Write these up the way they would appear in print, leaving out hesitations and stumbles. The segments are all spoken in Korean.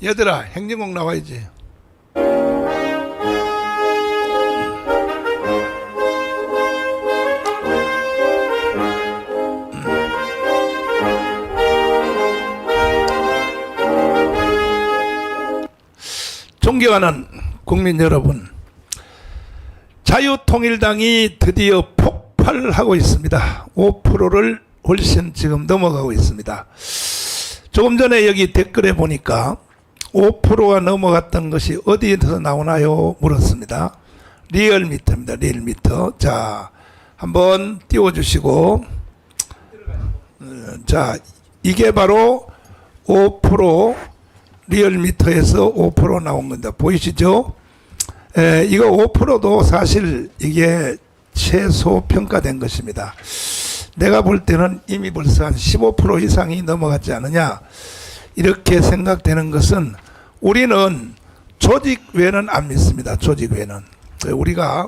얘들아, 행진곡 나와야지. 존경하는 국민 여러분, 자유통일당이 드디어 폭발하고 있습니다. 5%를 훨씬 지금 넘어가고 있습니다. 조금 전에 여기 댓글에 보니까 5%가 넘어갔던 것이 어디에서 나오나요? 물었습니다. 리얼미터입니다. 리얼미터. 자, 한번 띄워주시고, 자, 이게 바로 5% 리얼미터에서 5% 나온 겁니다. 보이시죠? 이거 5%도 사실 이게 최소 평가된 것입니다. 내가 볼 때는 이미 벌써 한 15% 이상이 넘어갔지 않느냐, 이렇게 생각되는 것은, 우리는 조직 외는 안 믿습니다. 조직 외는. 우리가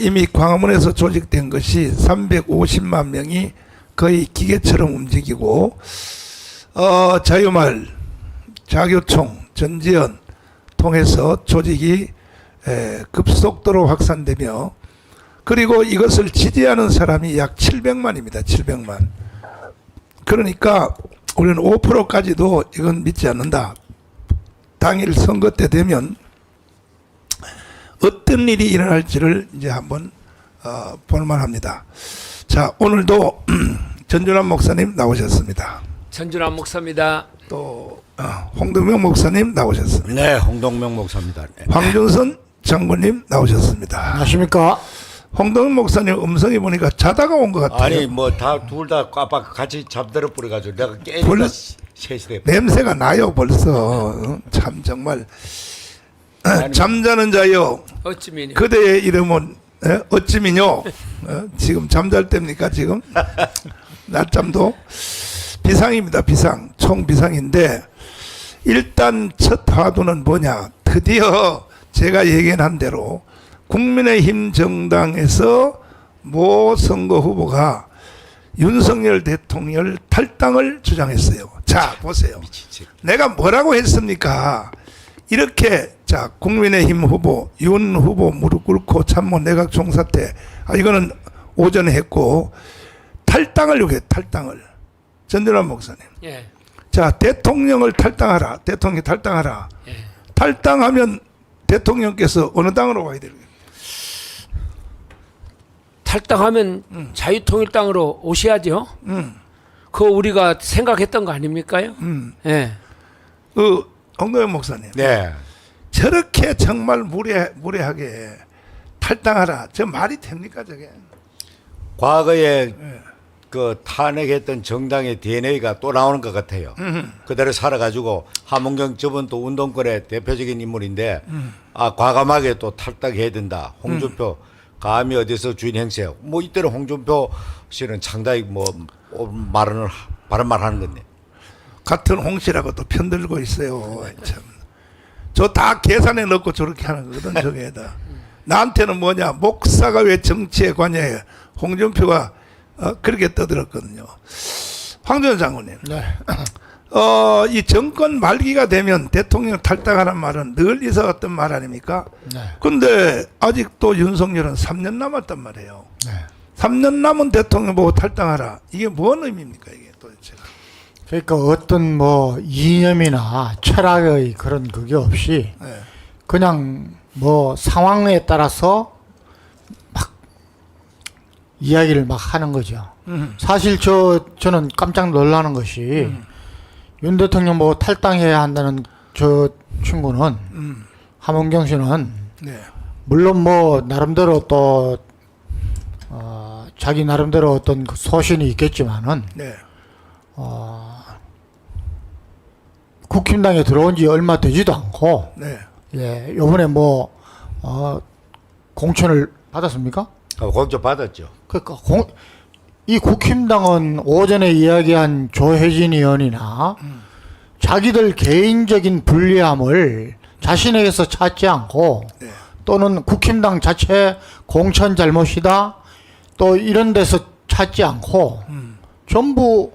이미 광화문에서 조직된 것이 350만 명이 거의 기계처럼 움직이고, 자유마을, 자교총, 전지현 통해서 조직이 급속도로 확산되며, 그리고 이것을 지지하는 사람이 약 700만입니다. 700만. 그러니까 우리는 5%까지도 이건 믿지 않는다. 당일 선거 때 되면 어떤 일이 일어날지를 이제 한번 볼만합니다. 자, 오늘도 전준환 목사님 나오셨습니다. 전준환 목사입니다. 또 홍동명 목사님 나오셨습니다. 네, 홍동명 목사입니다. 네. 황준선 장군님 나오셨습니다. 안녕하십니까? 홍동명 목사님 음성이 보니까 자다가 온 것 같아요. 아니 뭐 다 둘 다 꽉 같이 잠들어 버려가지고 내가 깨니까 셋이래. 냄새가 나요 벌써. 참 정말. 잠자는 자여 어찌미니 그대의 이름은 어찌미뇨. 지금 잠잘 때입니까 지금? 낮잠도 비상입니다. 비상. 총 비상인데, 일단 첫 화두는 뭐냐, 드디어 제가 예견한 대로 국민의힘 정당에서 모 선거 후보가 윤석열 대통령 탈당을 주장했어요. 자, 보세요. 내가 뭐라고 했습니까? 이렇게, 자, 국민의힘 후보, 윤 후보 무릎 꿇고 참모 내각 총사퇴, 이거는 오전에 했고, 탈당을 요구해, 탈당을. 전준환 목사님. 예. 자, 대통령을 탈당하라. 대통령 탈당하라. 예. 탈당하면 대통령께서 어느 당으로 가야 되겠습니까? 탈당하면 자유통일당으로 오셔야죠. 그거 우리가 생각했던 거 아닙니까요? 예. 홍동영 목사님. 네. 저렇게 정말 무례하게 탈당하라. 저 말이 됩니까, 저게? 과거에 그 탄핵했던 정당의 DNA가 또 나오는 것 같아요. 그대로 살아가지고 하문경 저분 또 운동권의 대표적인 인물인데, 과감하게 또 탈당해야 된다. 홍준표 감히 어디서 주인 행세. 뭐 이때는 홍준표 씨는 상당히 뭐 바른 말 하는 건데. 같은 홍씨라고 또 편들고 있어요. 참. 저 다 계산해 넣고 저렇게 하는 거거든, 저게다. 나한테는 뭐냐, 목사가 왜 정치에 관여해. 홍준표가 그렇게 떠들었거든요. 황준선 장군님. 네. 이 정권 말기가 되면 대통령 탈당하는 말은 늘 있어왔던 말 아닙니까? 네. 근데 아직도 윤석열은 3년 남았단 말이에요. 네. 3년 남은 대통령 보고 탈당하라. 이게 뭔 의미입니까, 이게 도대체? 그러니까 어떤 뭐 이념이나 철학의 그런 그게 없이 네. 그냥 뭐 상황에 따라서 막 이야기를 막 하는 거죠. 사실 저는 깜짝 놀라는 것이 윤 대통령 뭐 탈당해야 한다는 저 친구는 하문경 씨는 네. 물론 뭐 나름대로 또 자기 나름대로 어떤 그 소신이 있겠지만은 네. 국힘당에 들어온 지 얼마 되지도 않고 네. 예 요번에 뭐 공천을 받았습니까? 공천 받았죠. 그러니까 이 국힘당은 오전에 이야기한 조혜진 의원이나 자기들 개인적인 불리함을 자신에게서 찾지 않고 네. 또는 국힘당 자체 공천 잘못이다 또 이런 데서 찾지 않고 전부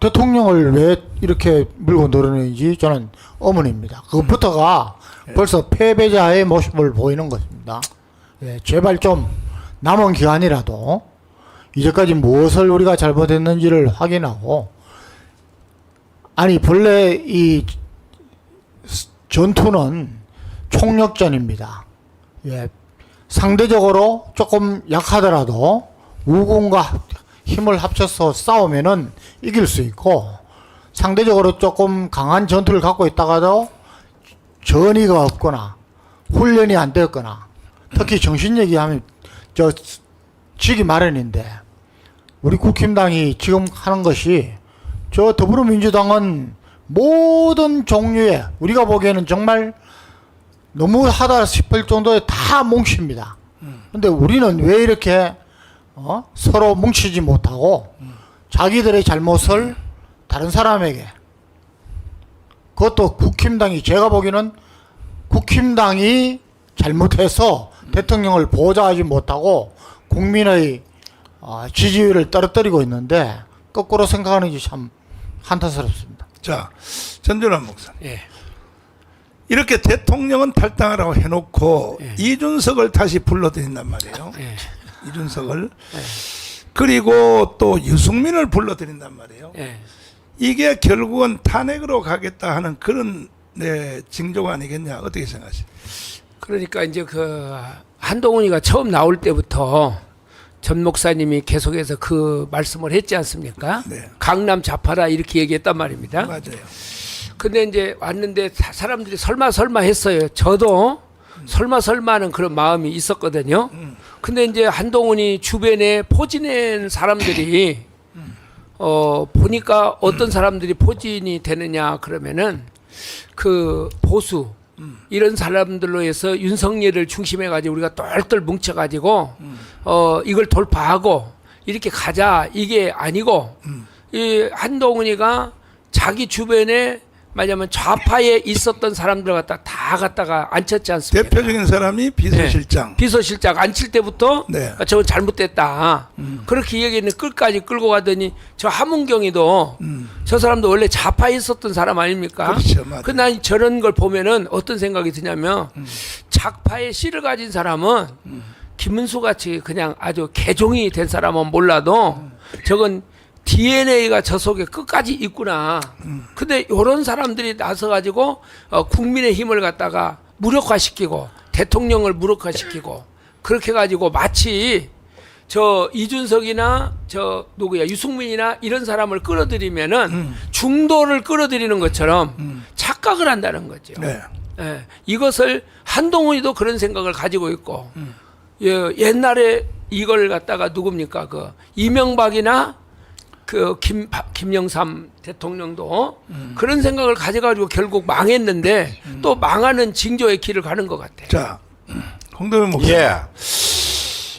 대통령을 왜 이렇게 밀고 늘어내는지 저는 의문입니다. 그것부터가 벌써 패배자의 모습을 보이는 것입니다. 예, 제발 좀 남은 기간이라도 이제까지 무엇을 우리가 잘못했는지를 확인하고, 아니 본래 이 전투는 총력전입니다. 예, 상대적으로 조금 약하더라도 우군과 힘을 합쳐서 싸우면은 이길 수 있고, 상대적으로 조금 강한 전투를 갖고 있다가도 전의가 없거나 훈련이 안 되었거나, 특히 정신 얘기하면 저 지기 마련인데, 우리 국힘당이 지금 하는 것이, 저 더불어민주당은 모든 종류의, 우리가 보기에는 정말 너무하다 싶을 정도의 다 뭉칩니다. 근데 우리는 왜 이렇게 서로 뭉치지 못하고 자기들의 잘못을 다른 사람에게, 그것도 국힘당이, 제가 보기에는 국힘당이 잘못해서 대통령을 보좌하지 못하고 국민의 지지율을 떨어뜨리고 있는데, 거꾸로 생각하는 게 참 한탄스럽습니다. 자, 전준환 목사님. 예. 이렇게 대통령은 탈당하라고 해놓고 예. 이준석을 다시 불러들인단 말이에요. 예. 이준석을. 그리고 또 유승민을 불러들인단 말이에요. 예. 이게 결국은 탄핵으로 가겠다 하는 그런 징조가 아니겠냐. 어떻게 생각하십니까? 그러니까 이제 그 한동훈이가 처음 나올 때부터 전 목사님이 계속해서 그 말씀을 했지 않습니까? 네. 강남 좌파라 이렇게 얘기했단 말입니다. 맞아요. 근데 이제 왔는데 사람들이 설마 했어요. 저도 설마는 그런 마음이 있었거든요. 근데 이제 한동훈이 주변에 포진한 사람들이 보니까 어떤 사람들이 포진이 되느냐 그러면은 그 보수 이런 사람들로 해서 윤석열을 중심해 가지고 우리가 똘똘 뭉쳐 가지고 이걸 돌파하고 이렇게 가자, 이게 아니고 이 한동훈이가 자기 주변에 말하자면 좌파에 있었던 사람들 갖다가 앉혔지 않습니까? 대표적인 사람이 비서실장. 네. 비서실장 앉힐 때부터 네. 저건 잘못됐다. 그렇게 얘기는 끝까지 끌고 가더니 저 하문경이도 저 사람도 원래 좌파에 있었던 사람 아닙니까? 그렇죠, 맞아요. 난 저런 걸 보면은 어떤 생각이 드냐면 좌파의 씨를 가진 사람은 김문수 같이 그냥 아주 개종이 된 사람은 몰라도 저건 DNA가 저 속에 끝까지 있구나. 근데 이런 사람들이 나서 가지고 국민의 힘을 갖다가 무력화시키고 대통령을 무력화시키고 그렇게 가지고 마치 저 이준석이나 저 누구야 유승민이나 이런 사람을 끌어들이면은 중도를 끌어들이는 것처럼 착각을 한다는 거죠. 네. 예, 이것을 한동훈이도 그런 생각을 가지고 있고 예, 옛날에 이걸 갖다가 누굽니까 그 이명박이나 그 김영삼 대통령도 그런 생각을 가져가지고 결국 망했는데 또 망하는 징조의 길을 가는 것 같아요. 자, 홍동현 목사님. 예.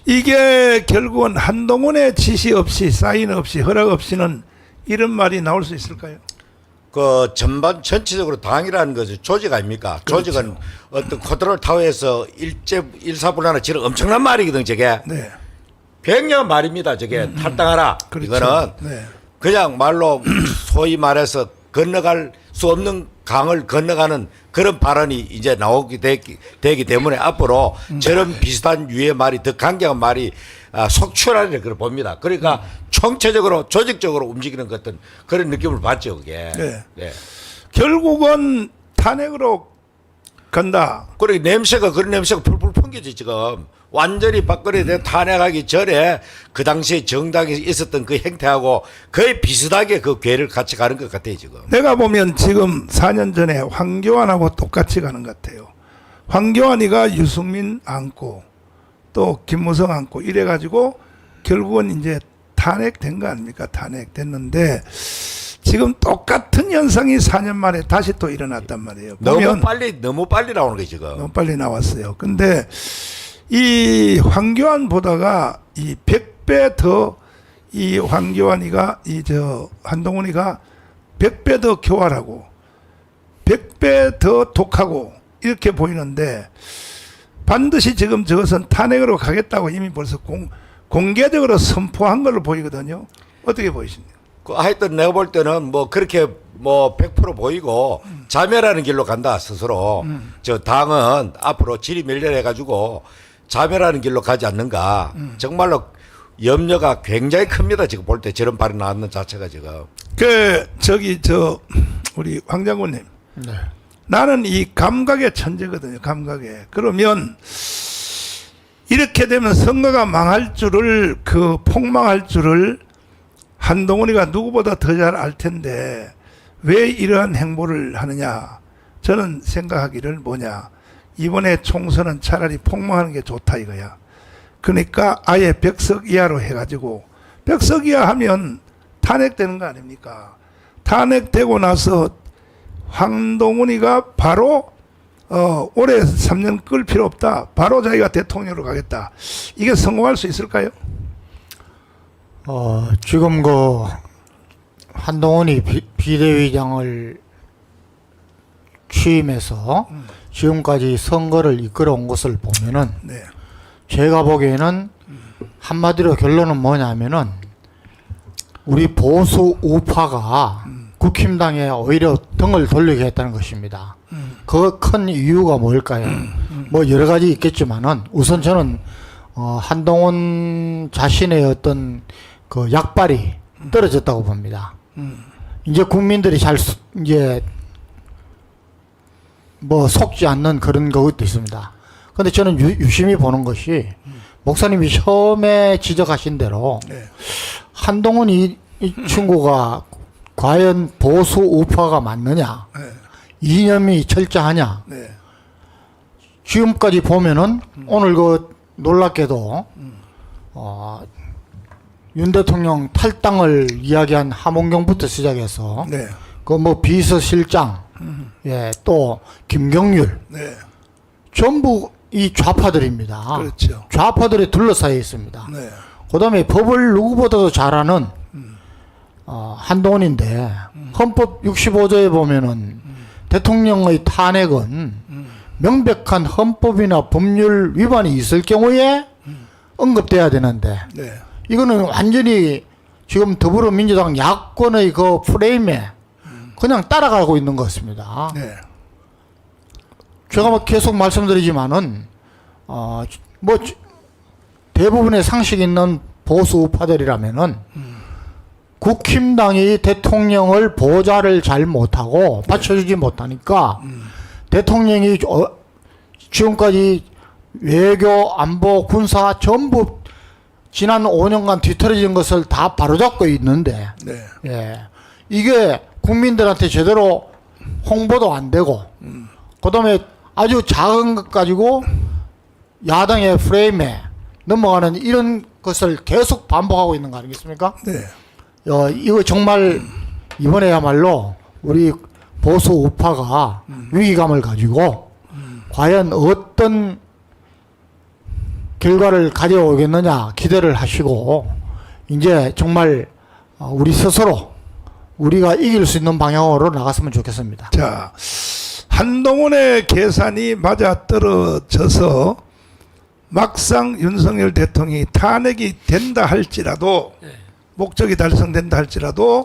이게 결국은 한동훈의 지시 없이 사인 없이 허락 없이는 이런 말이 나올 수 있을까요? 그 전체적으로 당이라는 것이 조직 아닙니까? 그렇죠. 조직은 어떤 컨트롤 타워에서 일사불란한 지는 엄청난 말이거든, 저게. 네. 백년 말입니다, 저게. 탈당하라. 그렇죠. 이거는 네. 그냥 말로 소위 말해서 건너갈 수 없는 강을 건너가는 그런 발언이 이제 나오게 되기 때문에 앞으로 저런 비슷한 유의 말이 더 강경한 말이 속출하리를 그걸 봅니다. 그러니까 총체적으로 조직적으로 움직이는 것 같은 그런 느낌을 받죠, 그게. 네. 네. 결국은 탄핵으로 간다. 그리고 냄새가 그런 냄새가 풀풀 풍기지 지금. 완전히 박근혜 대통령 탄핵하기 전에 그 당시에 정당에 있었던 그 행태하고 거의 비슷하게 그 궤를 같이 가는 것 같아요 지금. 내가 보면 지금 4년 전에 황교안하고 똑같이 가는 것 같아요. 황교안이가 유승민 안고 또 김무성 안고 이래가지고 결국은 이제 탄핵된 거 아닙니까? 탄핵됐는데 지금 똑같은 현상이 4년 만에 다시 또 일어났단 말이에요. 보면 너무 빨리 나오는 거예요 지금. 너무 빨리 나왔어요. 근데 이 황교안보다가 이 100배 더 이 황교안이가 이 저 한동훈이가 100배 더 교활하고 100배 더 독하고 이렇게 보이는데 반드시 지금 저것은 탄핵으로 가겠다고 이미 벌써 공개적으로 선포한 걸로 보이거든요. 어떻게 보이십니까? 하여튼 내가 볼 때는 뭐 그렇게 뭐 100% 보이고 자멸하는 길로 간다 스스로. 저 당은 앞으로 질이 멸렬해 가지고 자멸하는 길로 가지 않는가. 정말로 염려가 굉장히 큽니다. 지금 볼 때 저런 발이 나왔는 자체가 지금. 우리 황 장군님. 네. 나는 이 감각의 천재거든요. 감각에. 그러면 이렇게 되면 선거가 망할 줄을 폭망할 줄을 한동훈이가 누구보다 더 잘 알 텐데 왜 이러한 행보를 하느냐. 저는 생각하기를 뭐냐. 이번에 총선은 차라리 폭망하는 게 좋다 이거야. 그러니까 아예 벽석 이하로 해가지고 벽석 이하 하면 탄핵되는 거 아닙니까? 탄핵되고 나서 황동훈이가 바로 올해 3년 끌 필요 없다. 바로 자기가 대통령으로 가겠다. 이게 성공할 수 있을까요? 지금 한동훈이 비대위장을 취임해서 지금까지 선거를 이끌어온 것을 보면은 네. 제가 보기에는 한마디로 결론은 뭐냐면은 우리 보수 우파가 국힘당에 오히려 등을 돌리게 했다는 것입니다. 그 큰 이유가 뭘까요? 뭐 여러 가지 있겠지만은 우선 저는 한동훈 자신의 어떤 그 약발이 떨어졌다고 봅니다. 이제 국민들이 이제 뭐 속지 않는 그런 것도 있습니다. 근데 저는 유심히 보는 것이 목사님이 처음에 지적하신 대로 네. 한동훈 이 친구가 과연 보수 우파가 맞느냐, 네. 이념이 철저하냐. 네. 지금까지 보면은 오늘 놀랍게도 윤 대통령 탈당을 이야기한 함원경부터 시작해서 네. 뭐 비서실장, 예, 또 김경률 네. 전부 이 좌파들입니다. 그렇죠. 좌파들에 둘러싸여 있습니다. 네. 그다음에 법을 누구보다도 잘 아는 한동훈인데 헌법 65조에 보면은 대통령의 탄핵은 명백한 헌법이나 법률 위반이 있을 경우에 언급돼야 되는데 네. 이거는 완전히 지금 더불어민주당 야권의 그 프레임에 그냥 따라가고 있는 것 같습니다. 네. 제가 뭐 계속 말씀드리지만은 뭐 대부분의 상식 있는 보수 우파들이라면은 국힘당이 대통령을 보좌를 잘 못하고 받쳐주지 못하니까 대통령이 지금까지 외교, 안보, 군사 전부 지난 5년간 뒤틀어진 것을 다 바로잡고 있는데 네. 예. 이게 국민들한테 제대로 홍보도 안 되고 그다음에 아주 작은 것 가지고 야당의 프레임에 넘어가는 이런 것을 계속 반복하고 있는 거 아니겠습니까? 네. 이거 정말 이번에야말로 우리 보수 우파가 위기감을 가지고 과연 어떤 결과를 가져오겠느냐 기대를 하시고 이제 정말 우리 스스로 우리가 이길 수 있는 방향으로 나갔으면 좋겠습니다. 자, 한동훈의 계산이 맞아 떨어져서 막상 윤석열 대통령이 탄핵이 된다 할지라도 목적이 달성된다 할지라도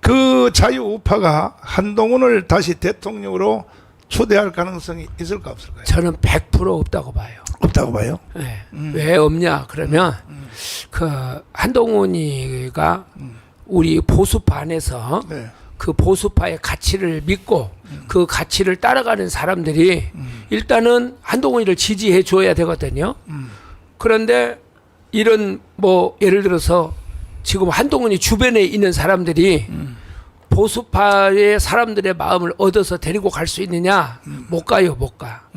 그 자유우파가 한동훈을 다시 대통령으로 초대할 가능성이 있을까 없을까요? 저는 100% 없다고 봐요. 없다고 봐요. 네. 왜 없냐 그러면 그 한동훈이가 우리 보수파안에서 네. 그 보수파의 가치를 믿고 그 가치를 따라가는 사람들이 일단은 한동훈이를 지지해 줘야 되거든요. 그런데 이런 뭐 예를 들어서 지금 한동훈이 주변에 있는 사람들이 보수파의 사람들의 마음을 얻어서 데리고 갈 수 있느냐? 못 가요, 못 가.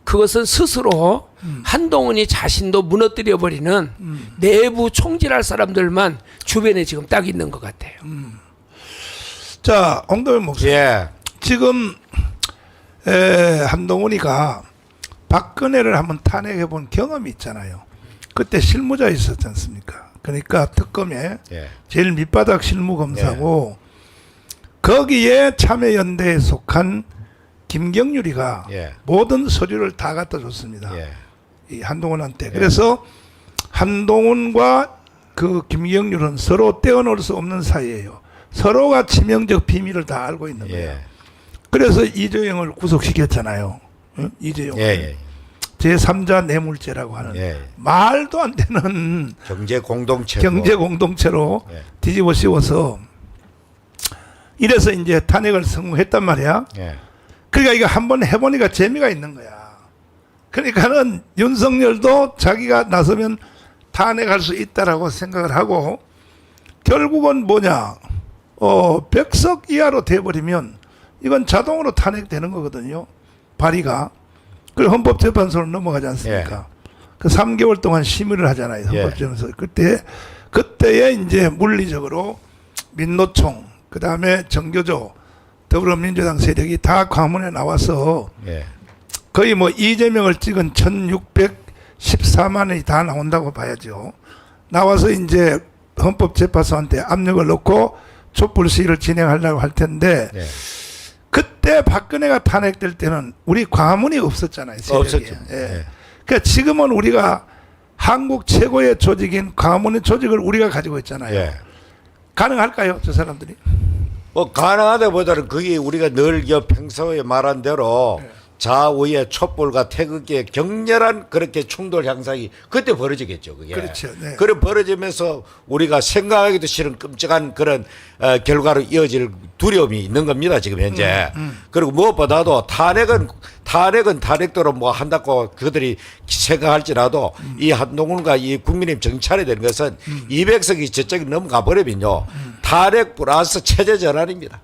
그것은 스스로 한동훈이 자신도 무너뜨려 버리는 내부 총질할 사람들만 주변에 지금 딱 있는 것 같아요. 자, 홍도현 목사님. 예. 지금 한동훈이가 박근혜를 한번 탄핵해 본 경험이 있잖아요. 그때 실무자 있었지 않습니까? 그러니까 특검에 예. 제일 밑바닥 실무검사고 거기에 참여연대에 속한 김경률이가 예. 모든 서류를 다 갖다 줬습니다. 예. 이 한동훈한테. 그래서 한동훈과 그 김경률은 서로 떼어놓을 수 없는 사이예요. 서로가 치명적 비밀을 다 알고 있는 거예요. 예. 그래서 이재용을 구속시켰잖아요. 응? 이재용. 예. 제3자 뇌물죄라고 하는 예. 말도 안 되는 경제 공동체. 경제 공동체로 예. 뒤집어 씌워서 이래서 이제 탄핵을 성공했단 말이야. 예. 그러니까 이거 한번 해보니까 재미가 있는 거야. 그러니까는 윤석열도 자기가 나서면 탄핵할 수 있다라고 생각을 하고 결국은 뭐냐, 100석 이하로 돼버리면 이건 자동으로 탄핵되는 거거든요. 발의가. 그 헌법재판소로 넘어가지 않습니까? 그 3개월 동안 심의를 하잖아요. 헌법재판소. 그때에 이제 물리적으로 민노총, 그 다음에 정교조, 더불어민주당 세력이 다 광문에 나와서 예. 거의 뭐 이재명을 찍은 1614만이 다 나온다고 봐야죠. 나와서 이제 헌법재판소한테 압력을 넣고 촛불 시위를 진행하려고 할 텐데 예. 그때 박근혜가 탄핵될 때는 우리 광화문이 없었잖아요. 세력이. 없었죠. 예. 예. 그러니까 지금은 우리가 한국 최고의 조직인 광화문의 조직을 우리가 가지고 있잖아요. 예. 가능할까요, 저 사람들이? 뭐 가능하다보다는 그게 우리가 늘 평소에 말한 대로 좌우의 촛불과 태극기의 격렬한 그렇게 충돌 현상이 그때 벌어지겠죠. 그게. 그렇죠. 네. 그래 벌어지면서 우리가 생각하기도 싫은 끔찍한 그런 결과로 이어질 두려움이 있는 겁니다. 지금 현재. 그리고 무엇보다도 탄핵은 탄핵대로 뭐 한다고 그들이 생각할지라도 이 한동훈과 이 국민의힘 정찰이 되는 것은 200석이 저쪽에 넘어가 버리면요. 탄핵 플러스 체제 전환입니다.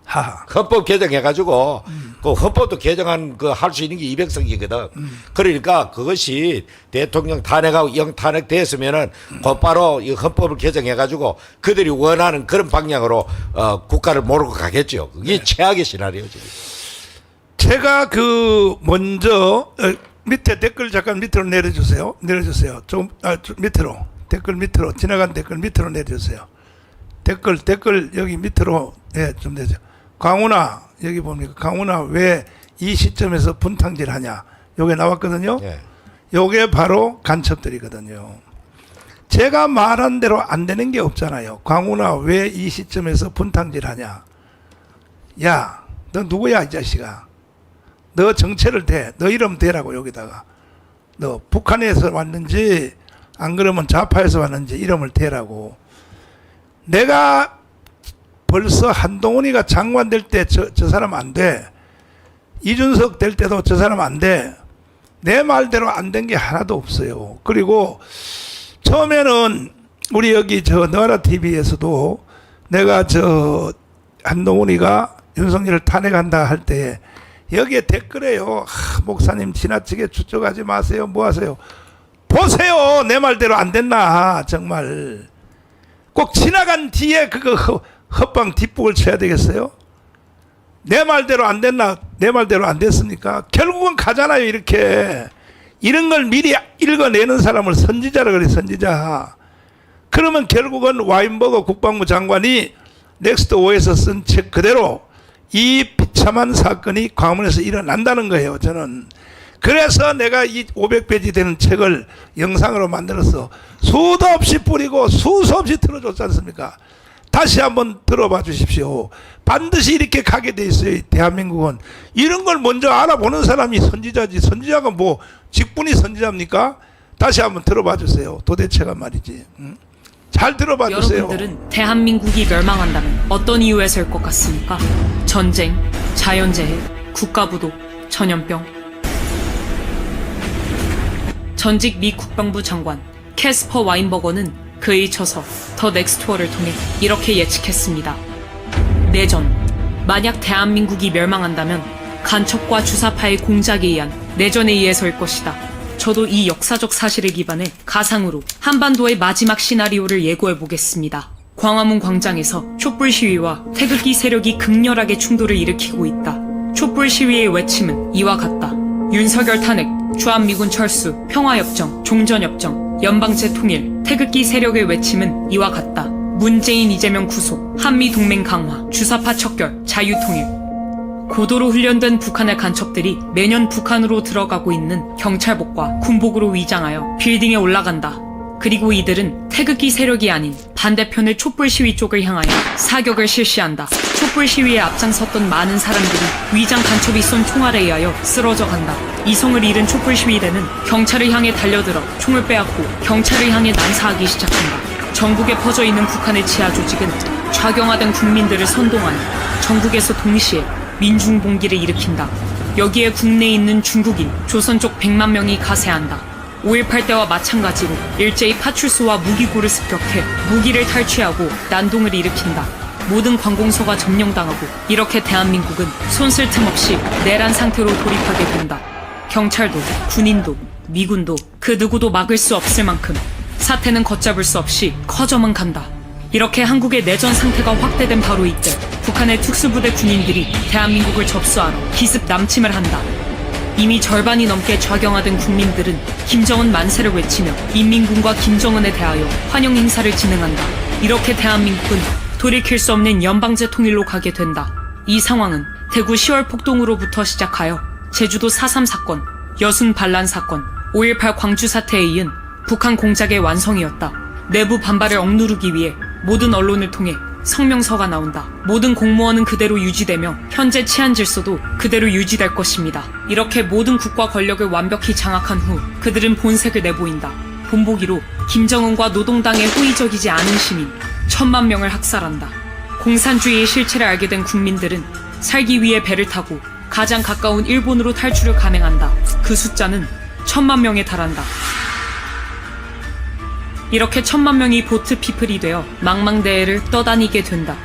하하. 헌법 개정해가지고 그 헌법도 개정한 그 할 수 있는 게 200석이거든. 그러니까 그것이 대통령 탄핵하고 영 탄핵됐으면은 곧바로 이 헌법을 개정해가지고 그들이 원하는 그런 방향으로 국가를 몰고 가겠죠. 그게 최악의 시나리오죠. 제가 그 먼저 밑에 댓글 잠깐 밑으로 내려주세요. 내려주세요. 좀 밑으로 댓글 밑으로 지나간 댓글 밑으로 내려주세요. 댓글 여기 밑으로 좀 내죠. 강훈아 여기 봅니까? 강훈아 왜 이 시점에서 분탕질하냐? 요게 나왔거든요. 예. 요게 바로 간첩들이거든요. 제가 말한 대로 안 되는 게 없잖아요. 강훈아 왜 이 시점에서 분탕질하냐? 야, 너 누구야 이 자식아? 너 정체를 대. 너 이름 대라고 여기다가. 너 북한에서 왔는지 안 그러면 좌파에서 왔는지 이름을 대라고. 내가 벌써 한동훈이가 장관 될 때 저 사람 안 돼. 이준석 될 때도 저 사람 안 돼. 내 말대로 안 된 게 하나도 없어요. 그리고 처음에는 우리 여기 저 너라 TV에서도 내가 저 한동훈이가 윤석열을 탄핵한다 할 때 여기에 댓글에요. 목사님 지나치게 추측하지 마세요. 뭐 하세요? 보세요. 내 말대로 안 됐나 정말. 꼭 지나간 뒤에 그거 헛방 뒷북을 쳐야 되겠어요? 내 말대로 안 됐나? 내 말대로 안 됐습니까? 결국은 가잖아요. 이렇게 이런 걸 미리 읽어내는 사람을 선지자라 그래. 선지자. 그러면 결국은 와인버거 국방부 장관이 넥스트 5에서 쓴 책 그대로 이 비참한 사건이 광화문에서 일어난다는 거예요. 저는 그래서 내가 이 500페이지 되는 책을 영상으로 만들어서 수도 없이 뿌리고 수도 없이 틀어줬지 않습니까? 다시 한번 들어봐 주십시오. 반드시 이렇게 가게 돼 있어요. 대한민국은. 이런 걸 먼저 알아보는 사람이 선지자지. 선지자가 뭐 직분이 선지자입니까? 다시 한번 들어봐 주세요. 도대체가 말이지. 잘 들어봐 주세요. 여러분들은 대한민국이 멸망한다면 어떤 이유에서일 것 같습니까? 전쟁, 자연재해, 국가부도, 전염병. 전직 미 국방부 장관 캐스퍼 와인버거는 그의 처서 더 넥스트 워를 통해 이렇게 예측했습니다. 내전. 만약 대한민국이 멸망한다면 간첩과 주사파의 공작에 의한 내전에 의해서일 것이다. 저도 이 역사적 사실에 기반해 가상으로 한반도의 마지막 시나리오를 예고해 보겠습니다. 광화문 광장에서 촛불 시위와 태극기 세력이 극렬하게 충돌을 일으키고 있다. 촛불 시위의 외침은 이와 같다. 윤석열 탄핵, 주한미군 철수, 평화협정, 종전협정, 연방제 통일, 태극기 세력의 외침은 이와 같다. 문재인 이재명 구속, 한미동맹 강화, 주사파 척결, 자유통일. 고도로 훈련된 북한의 간첩들이 매년 북한으로 들어가고 있는 경찰복과 군복으로 위장하여 빌딩에 올라간다. 그리고 이들은 태극기 세력이 아닌 반대편의 촛불 시위 쪽을 향하여 사격을 실시한다. 촛불 시위에 앞장섰던 많은 사람들이 위장 간첩이 쏜 총알에 의하여 쓰러져 간다. 이성을 잃은 촛불 시위대는 경찰을 향해 달려들어 총을 빼앗고 경찰을 향해 난사하기 시작한다. 전국에 퍼져 있는 북한의 지하 조직은 좌경화된 국민들을 선동하여 전국에서 동시에 민중봉기를 일으킨다. 여기에 국내에 있는 중국인, 조선 쪽 100만 명이 가세한다. 5.18 때와 마찬가지로 일제히 파출소와 무기고를 습격해 무기를 탈취하고 난동을 일으킨다. 모든 관공서가 점령당하고 이렇게 대한민국은 손쓸 틈 없이 내란 상태로 돌입하게 된다. 경찰도, 군인도, 미군도 그 누구도 막을 수 없을 만큼 사태는 걷잡을 수 없이 커져만 간다. 이렇게 한국의 내전 상태가 확대된 바로 이때 북한의 특수부대 군인들이 대한민국을 접수하러 기습 남침을 한다. 이미 절반이 넘게 좌경화된 국민들은 김정은 만세를 외치며 인민군과 김정은에 대하여 환영 행사를 진행한다. 이렇게 대한민국은 돌이킬 수 없는 연방제 통일로 가게 된다. 이 상황은 대구 10월 폭동으로부터 시작하여 제주도 4.3 사건, 여순 반란 사건, 5.18 광주 사태에 이은 북한 공작의 완성이었다. 내부 반발을 억누르기 위해 모든 언론을 통해 성명서가 나온다. 모든 공무원은 그대로 유지되며 현재 치안 질서도 그대로 유지될 것입니다. 이렇게 모든 국가 권력을 완벽히 장악한 후 그들은 본색을 내보인다. 본보기로 김정은과 노동당에 호의적이지 않은 시민 1,000만 명을 학살한다. 공산주의의 실체를 알게 된 국민들은 살기 위해 배를 타고 가장 가까운 일본으로 탈출을 감행한다. 그 숫자는 1,000만 명에 달한다. 이렇게 1,000만 명이 보트 피플이 되어 망망대해를 떠다니게 된다.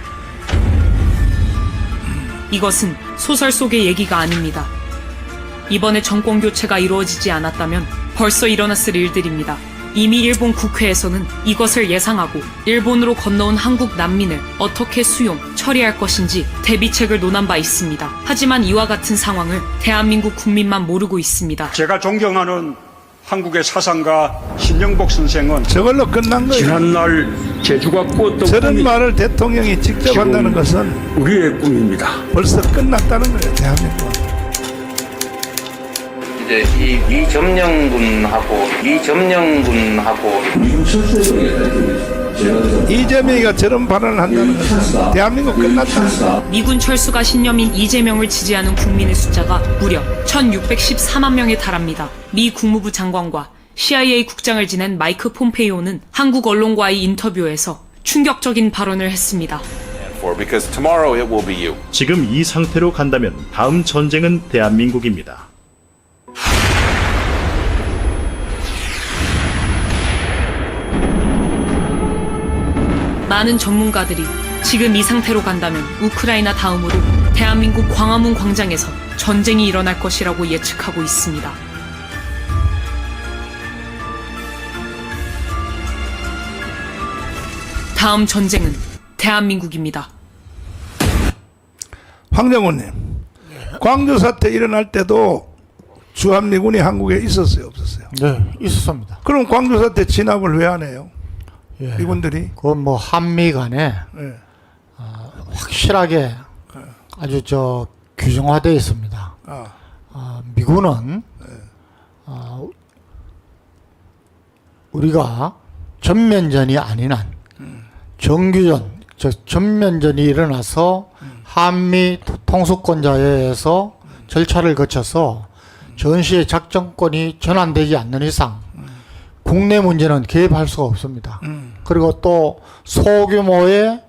이것은 소설 속의 얘기가 아닙니다. 이번에 정권 교체가 이루어지지 않았다면 벌써 일어났을 일들입니다. 이미 일본 국회에서는 이것을 예상하고 일본으로 건너온 한국 난민을 어떻게 수용, 처리할 것인지 대비책을 논한 바 있습니다. 하지만 이와 같은 상황을 대한민국 국민만 모르고 있습니다. 제가 존경하는 한국의 사상가 신영복 선생은 저걸로 끝난 거예요. 지난날 제주가 꾸었던 저런 꿈이 말을 대통령이 직접 지금 한다는 것은 우리의 꿈입니다. 벌써 끝났다는 거예요. 대한민국. 이제 이 미점령군하고 이재명이가 저런 발언을 한다는 것은 대한민국 끝났다. 미군 철수가 신념인 이재명을 지지하는 국민의 숫자가 무려 1,614만 명에 달합니다. 미 국무부 장관과 CIA 국장을 지낸 마이크 폼페이오는 한국 언론과의 인터뷰에서 충격적인 발언을 했습니다. Because tomorrow it will be you. 지금 이 상태로 간다면 다음 전쟁은 대한민국입니다. 많은 전문가들이 지금 이 상태로 간다면 우크라이나 다음으로 대한민국 광화문 광장에서 전쟁이 일어날 것이라고 예측하고 있습니다. 다음 전쟁은 대한민국입니다. 황정호님, 광주 사태 일어날 때도 주한미군이 한국에 있었어요, 없었어요? 네, 있었습니다. 그럼 광주 사태 진압을 왜 안 해요? 예. 미군들이? 그건 뭐 한미 간에 예. 확실하게 아주 규정화되어 있습니다. 미군은 우리가 전면전이 아닌 한 정규전, 전면전이 일어나서 한미 통수권자회에서 절차를 거쳐서 전시의 작전권이 전환되지 않는 이상 국내 문제는 개입할 수가 없습니다. 그리고 또 소규모의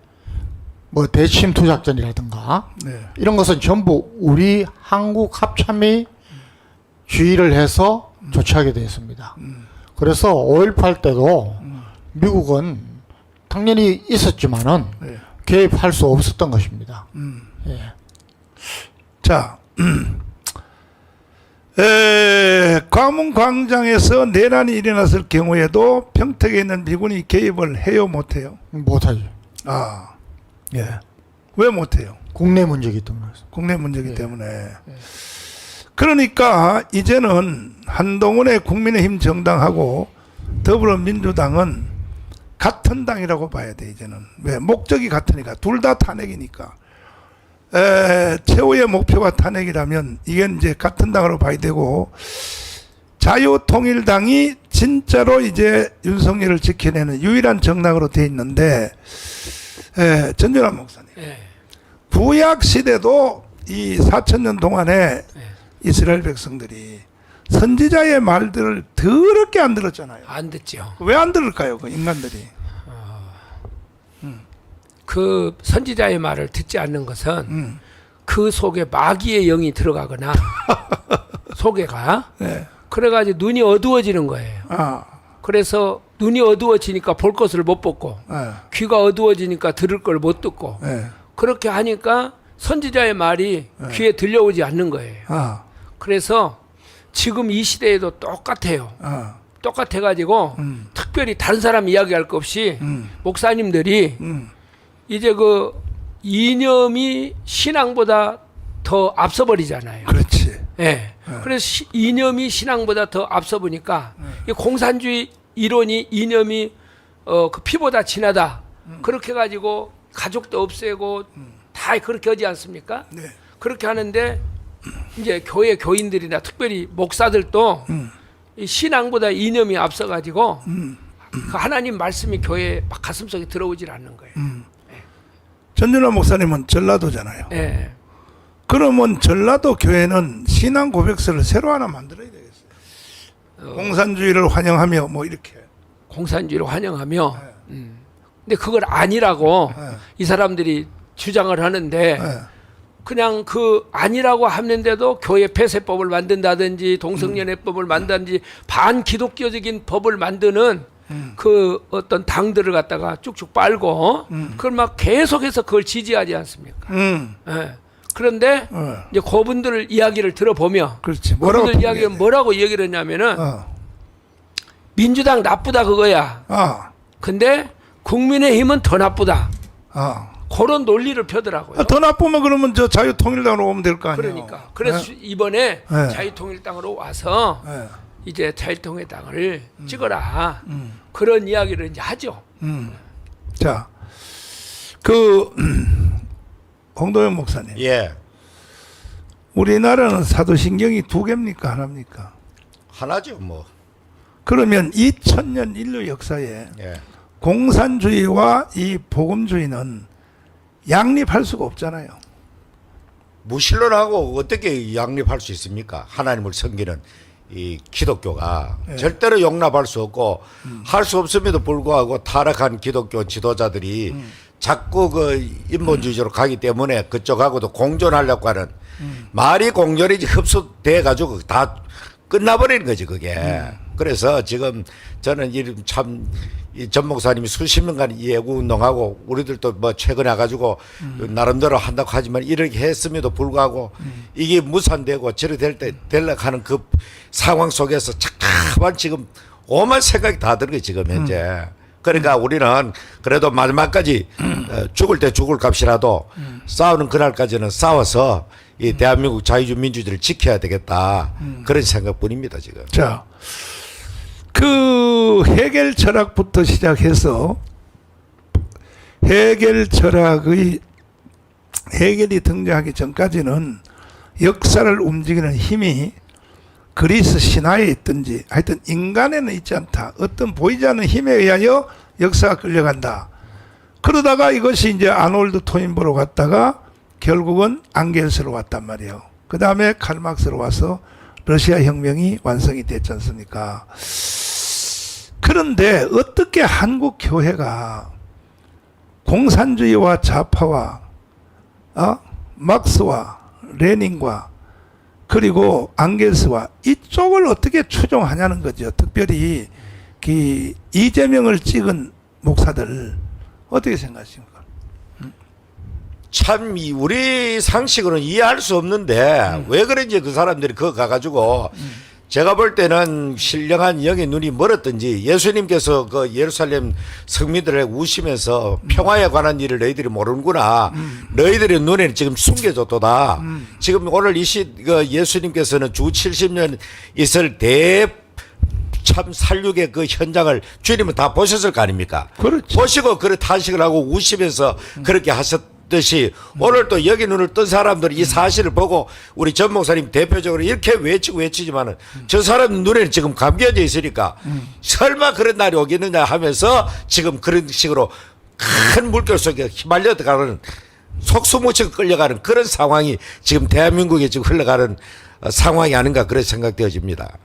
뭐 대침투 작전이라든가 네. 이런 것은 전부 우리 한국 합참이 주의를 해서 조치하게 되어 있습니다. 그래서 5.18 때도 미국은 당연히 있었지만은 네. 개입할 수 없었던 것입니다. 예. 자, 광화문 광장에서 내란이 일어났을 경우에도 평택에 있는 미군이 개입을 해요, 못해요? 못하죠. 예. 왜 못해요? 국내 문제이기 때문에. 국내 문제이기 때문에. 그러니까 이제는 한동훈의 국민의힘 정당하고 더불어민주당은 같은 당이라고 봐야 돼, 이제는. 왜? 목적이 같으니까. 둘 다 탄핵이니까. 최후의 목표가 탄핵이라면 이게 이제 같은 당으로 봐야 되고, 자유통일당이 진짜로 이제 윤석열을 지켜내는 유일한 정당으로 돼 있는데, 전준환 목사님, 예. 구약 시대도 이 4,000년 동안에 이스라엘 백성들이 선지자의 말들을 더럽게 안 들었잖아요. 안 듣죠. 왜 안 들을까요, 그 인간들이? 그 선지자의 말을 듣지 않는 것은 그 속에 마귀의 영이 들어가거나 속에가 네. 그래가지고 눈이 어두워지는 거예요. 아, 그래서 눈이 어두워지니까 볼 것을 못 보고 귀가 어두워지니까 들을 걸 못 듣고 그렇게 하니까 선지자의 말이 귀에 들려오지 않는 거예요. 아, 그래서 지금 이 시대에도 똑같아요. 똑같아가지고 특별히 다른 사람 이야기할 것 없이 목사님들이 이제 그 이념이 신앙보다 더 앞서 버리잖아요. 그렇지. 예. 그래서 이념이 신앙보다 더 앞서 보니까 이 공산주의 이론이 이념이 그 피보다 진하다. 그렇게 가지고 가족도 없애고 다 그렇게 하지 않습니까? 네. 그렇게 하는데 이제 교회 교인들이나 특별히 목사들도 이 신앙보다 이념이 앞서 가지고 그 하나님 말씀이 교회에 막 가슴속에 들어오질 않는 거예요. 전준환 목사님은 전라도잖아요. 예. 그러면 전라도 교회는 신앙 고백서를 새로 하나 만들어야 되겠어요. 공산주의를 환영하며 뭐 이렇게. 공산주의를 환영하며 근데 그걸 아니라고 이 사람들이 주장을 하는데 그냥 그 아니라고 하는데도 교회 폐쇄법을 만든다든지 동성연애법을 만든다든지 반기독교적인 법을 만드는 그 어떤 당들을 갖다가 쭉쭉 빨고 그걸 막 계속해서 그걸 지지하지 않습니까? 예. 그런데 이제 그분들 이야기를 들어보면 그렇지. 뭐라고 그분들 이야기는 뭐라고 얘기를 했냐면은 민주당 나쁘다 그거야. 근데 국민의힘은 더 나쁘다. 그런 논리를 펴더라고요. 더 나쁘면 그러면 저 자유통일당으로 오면 될 거 아니에요. 그러니까 그래서 이번에 자유통일당으로 와서 이제 자유통일당을 찍어라. 그런 이야기를 이제 하죠. 자, 그 홍도영 목사님. 예. 우리나라는 사도신경이 2개입니까 하나입니까? 하나죠, 뭐. 그러면 2000년 인류 역사에 예. 공산주의와 이 복음주의는 양립할 수가 없잖아요. 무신론하고 어떻게 양립할 수 있습니까? 하나님을 섬기는 이 기독교가 절대로 용납할 수 없고 할 수 없음에도 불구하고 타락한 기독교 지도자들이 자꾸 그 인본주의로 가기 때문에 그쪽하고도 공존하려고 하는 말이 공존이지 흡수돼 가지고 다 끝나버리는 거지 그게. 그래서 지금 저는 이 전 목사님이 수십 년간 예구 운동하고 우리들도 뭐 최근에 가지고 나름대로 한다고 하지만 이렇게 했음에도 불구하고 이게 무산되고 저렇게 되려고 하는 그 상황 속에서 잠깐만 지금 오만 생각이 다 드는 게 지금 현재. 그러니까 우리는 그래도 마지막까지 죽을 때 죽을 값이라도 싸우는 그날까지는 싸워서 이 대한민국 자유민주주의를 지켜야 되겠다. 그런 생각뿐입니다 지금. 자, 그 해겔 철학부터 시작해서 해겔 철학의 해겔이 등장하기 전까지는 역사를 움직이는 힘이 그리스 신화에 있든지 하여튼 인간에는 있지 않다. 어떤 보이지 않는 힘에 의하여 역사가 끌려간다. 그러다가 이것이 이제 아놀드 토인보로 갔다가 결국은 앙겔스로 왔단 말이에요. 그 다음에 칼막스로 와서 러시아 혁명이 완성이 됐지 않습니까? 그런데 어떻게 한국 교회가 공산주의와 좌파와 막스와 레닌과 그리고 앙겔스와 이쪽을 어떻게 추종하냐는 거죠. 특별히 그 이재명을 찍은 목사들 어떻게 생각하십니까? 참 우리 상식으로는 이해할 수 없는데 왜 그런지 그 사람들이 그거 가가지고 제가 볼 때는 신령한 영의 눈이 멀었든지 예수님께서 그 예루살렘 성민들을 우시면서 평화에 관한 일을 너희들이 모르는구나. 너희들의 눈에는 지금 숨겨졌도다. 지금 오늘 그 예수님께서는 주 70년 있을 참 살육의 그 현장을 주님은 다 보셨을 거 아닙니까? 그렇죠. 보시고 그런 탄식을 하고 우시면서 그렇게 듯이 오늘 또 여기 눈을 뜬 사람들이 이 사실을 보고 우리 전 목사님 대표적으로 이렇게 외치지만은 저 사람 눈에는 지금 감겨져 있으니까 설마 그런 날이 오겠느냐 하면서 지금 그런 식으로 큰 물결 속에 휘말려 들어가는 속수무치고 끌려가는 그런 상황이 지금 대한민국에 지금 흘러가는 상황이 아닌가 그런 생각되어집니다.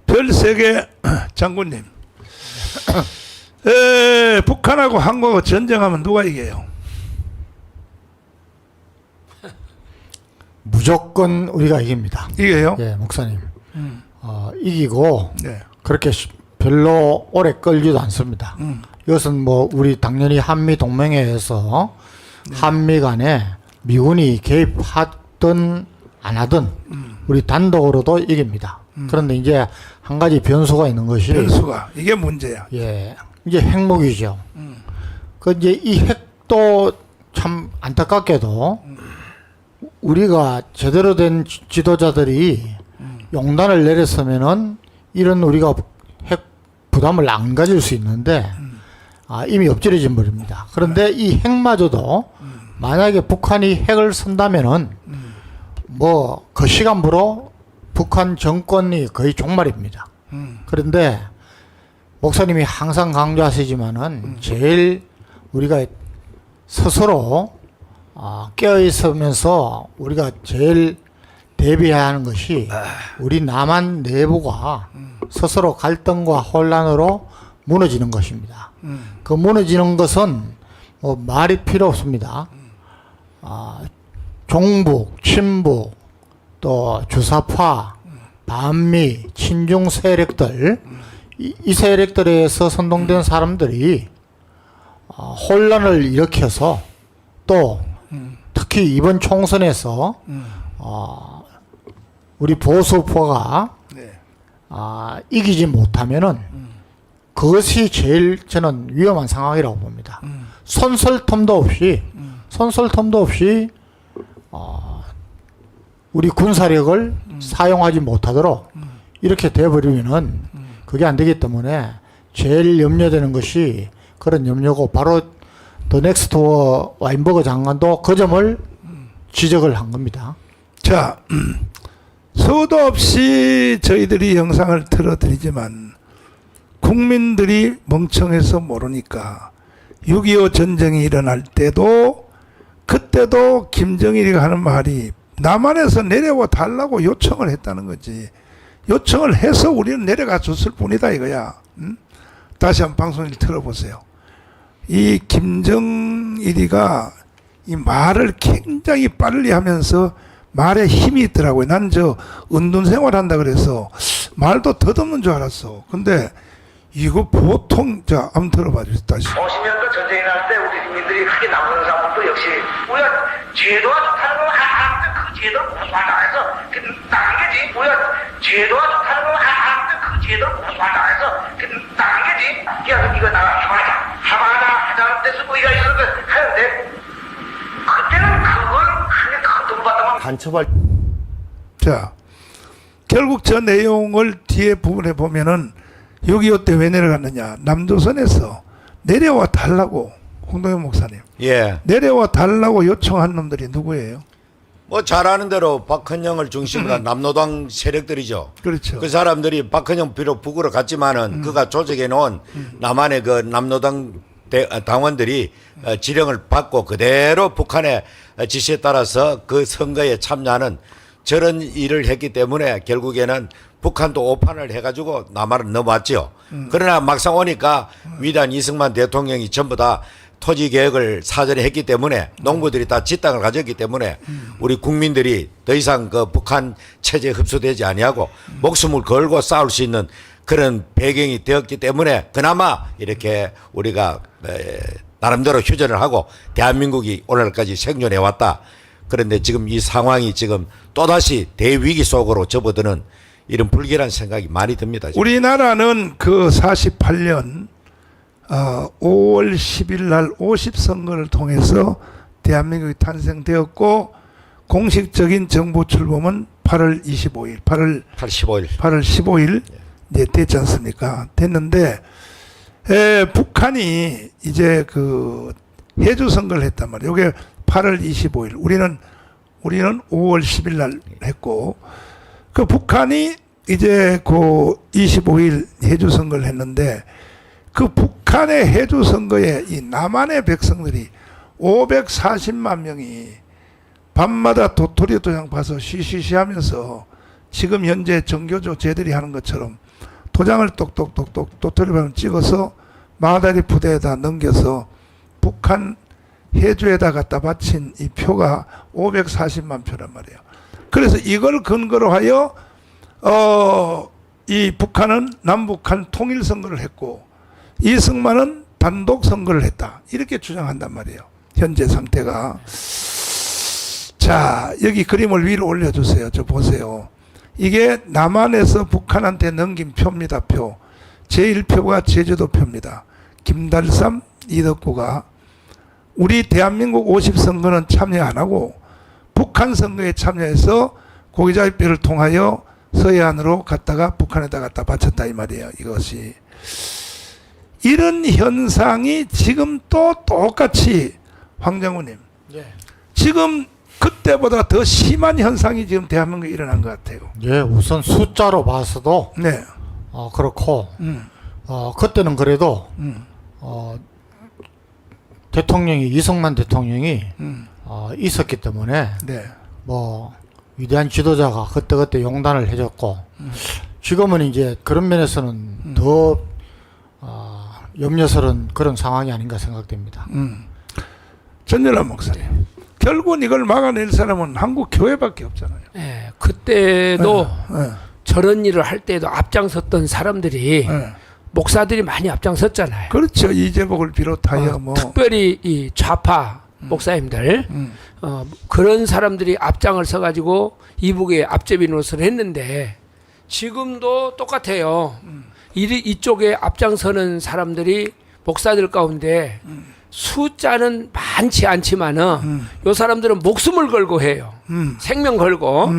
별세계 장군님, 북한하고 한국하고 전쟁하면 누가 이겨요? 무조건 우리가 이깁니다. 이겨요? 예, 목사님. 이기고 네. 그렇게 별로 오래 끌지도 않습니다. 이것은 뭐 우리 당연히 한미 동맹회에서 한미 간에 미군이 개입하든 안 하든 우리 단독으로도 이깁니다. 그런데 이제 한 가지 변수가 있는 것이 변수가 이게 문제야. 예, 이제 핵무기죠. 그 이제 이 핵도 참 안타깝게도 우리가 제대로 된 지도자들이 용단을 내렸으면은 이런 우리가 핵 부담을 안 가질 수 있는데 이미 엎질러진 버립니다. 그런데 이 핵마저도 만약에 북한이 핵을 쓴다면은 뭐 그 시간부로 북한 정권이 거의 종말입니다. 그런데 목사님이 항상 강조하시지만은 제일 우리가 스스로 깨어 있으면서 우리가 제일 대비해야 하는 것이 우리 남한 내부가 스스로 갈등과 혼란으로 무너지는 것입니다. 그 무너지는 것은 뭐 말이 필요 없습니다. 종북, 친북, 또 주사파, 반미, 친중 세력들, 이 세력들에서 선동된 사람들이 혼란을 일으켜서 또 특히 이번 총선에서 우리 보수파가 이기지 못하면은 그것이 제일 저는 위험한 상황이라고 봅니다. 손설텀도 없이 우리 군사력을 사용하지 못하도록 이렇게 돼버리면은 그게 안 되기 때문에 제일 염려되는 것이 그런 염려고 바로 더 넥스토어 와인버거 장관도 그 점을 지적을 한 겁니다. 자, 수도 없이 저희들이 영상을 틀어드리지만 국민들이 멍청해서 모르니까 6.25 전쟁이 일어날 때도 그때도 김정일이가 하는 말이 남한에서 내려와 달라고 요청을 했다는 거지. 요청을 해서 우리는 내려가 줬을 뿐이다 이거야. 다시 한번 방송을 틀어보세요. 이 김정일이가 이 말을 굉장히 빨리 하면서 말에 힘이 있더라고요. 난 저 은둔 생활한다 그래서 말도 덧없는 줄 알았어. 근데 이거 보통 자 한번 들어봐 주세요. 다시. 50년도 전쟁이 날 때 우리 국민들이 크게 나오는 사람도 역시 우리가 제도가 좋다는 걸 하는데 그 제도를 고수한다 해서 나간 게지. 우리가 제도가 좋다는 걸 하는데 그 제도를 고수한다 해서 나간 게지. 이거 나가 하마다 하자는 데서 우리가 있어서 하는데 그때는 그걸 크게 큰 돈 받다만 간첩할 자, 결국 저 내용을 뒤에 부분에 보면은 6.25 때 왜 내려갔느냐. 남조선에서 내려와 달라고 홍동현 목사님. 예. 내려와 달라고 요청한 놈들이 누구예요? 뭐 잘 아는 대로 박헌영을 중심으로 한 남노당 세력들이죠. 그렇죠. 그 사람들이 박헌영 비록 북으로 갔지만은 그가 조직해 놓은 남한의 그 남노당 당원들이 지령을 받고 그대로 북한의 지시에 따라서 그 선거에 참여하는 저런 일을 했기 때문에 결국에는 북한도 오판을 해가지고 남한을 넘어왔죠. 그러나 막상 오니까 위대한 이승만 대통령이 전부 다 토지 개혁을 사전에 했기 때문에 농부들이 다 지 땅을 가졌기 때문에 우리 국민들이 더 이상 그 북한 체제에 흡수되지 아니하고 목숨을 걸고 싸울 수 있는 그런 배경이 되었기 때문에 그나마 이렇게 우리가 나름대로 휴전을 하고 대한민국이 오늘까지 생존해 왔다. 그런데 지금 이 상황이 지금 또다시 대위기 속으로 접어드는 이런 불길한 생각이 많이 듭니다. 지금. 우리나라는 그 48년 5월 10일 날 50선거를 통해서 대한민국이 탄생되었고 공식적인 정부 출범은 8월 15일, 8월 15일 이제 됐지 않습니까? 됐는데 북한이 이제 그 해주 선거를 했단 말이에요. 이게 8월 25일. 우리는 5월 10일 날 했고, 그 북한이 이제 그 25일 해주 선거를 했는데, 그 북한의 해주 선거에 이 남한의 백성들이 540만 명이 밤마다 도토리 도장 봐서 쉬쉬쉬 하면서 지금 현재 정교조 쟤들이 하는 것처럼 도장을 똑똑똑똑 도토리방을 찍어서 마다리 부대에다 넘겨서 북한 해주에다 갖다 바친 이 표가 540만 표란 말이에요. 그래서 이걸 근거로 하여 이 북한은 남북한 통일 선거를 했고 이승만은 단독 선거를 했다. 이렇게 주장한단 말이에요. 현재 상태가. 자, 여기 그림을 위로 올려주세요. 저 보세요. 이게 남한에서 북한한테 넘긴 표입니다. 표. 제1표가 제주도 표입니다. 김달삼, 이덕구가 우리 대한민국 50선거는 참여 안 하고 북한 선거에 참여해서 고기자비표를 통하여 서해안으로 갔다가 북한에다 갖다 바쳤다 이 말이에요. 이것이. 이런 현상이 지금 또 똑같이 황정우님. 예. 지금 그때보다 더 심한 현상이 지금 대한민국에 일어난 것 같아요. 예, 우선 숫자로 봐서도 네. 그렇고 그때는 그래도 대통령이 이승만 대통령이 있었기 때문에 네. 뭐 위대한 지도자가 그때 용단을 해줬고 지금은 이제 그런 면에서는 더 염려스러운 그런 상황이 아닌가 생각됩니다. 전열환 목사님. 결국은 이걸 막아낼 사람은 한국 교회밖에 없잖아요. 예, 그때도 저런 일을 할 때도 앞장섰던 사람들이 목사들이 많이 앞장섰잖아요. 그렇죠. 이재복을 비롯하여 특별히 이 좌파 목사님들 그런 사람들이 앞장을 서가지고 이북의 앞제비 노릇을 했는데 지금도 똑같아요. 이쪽에 앞장서는 사람들이 목사들 가운데 숫자는 많지 않지만은 요 사람들은 목숨을 걸고 해요. 생명 걸고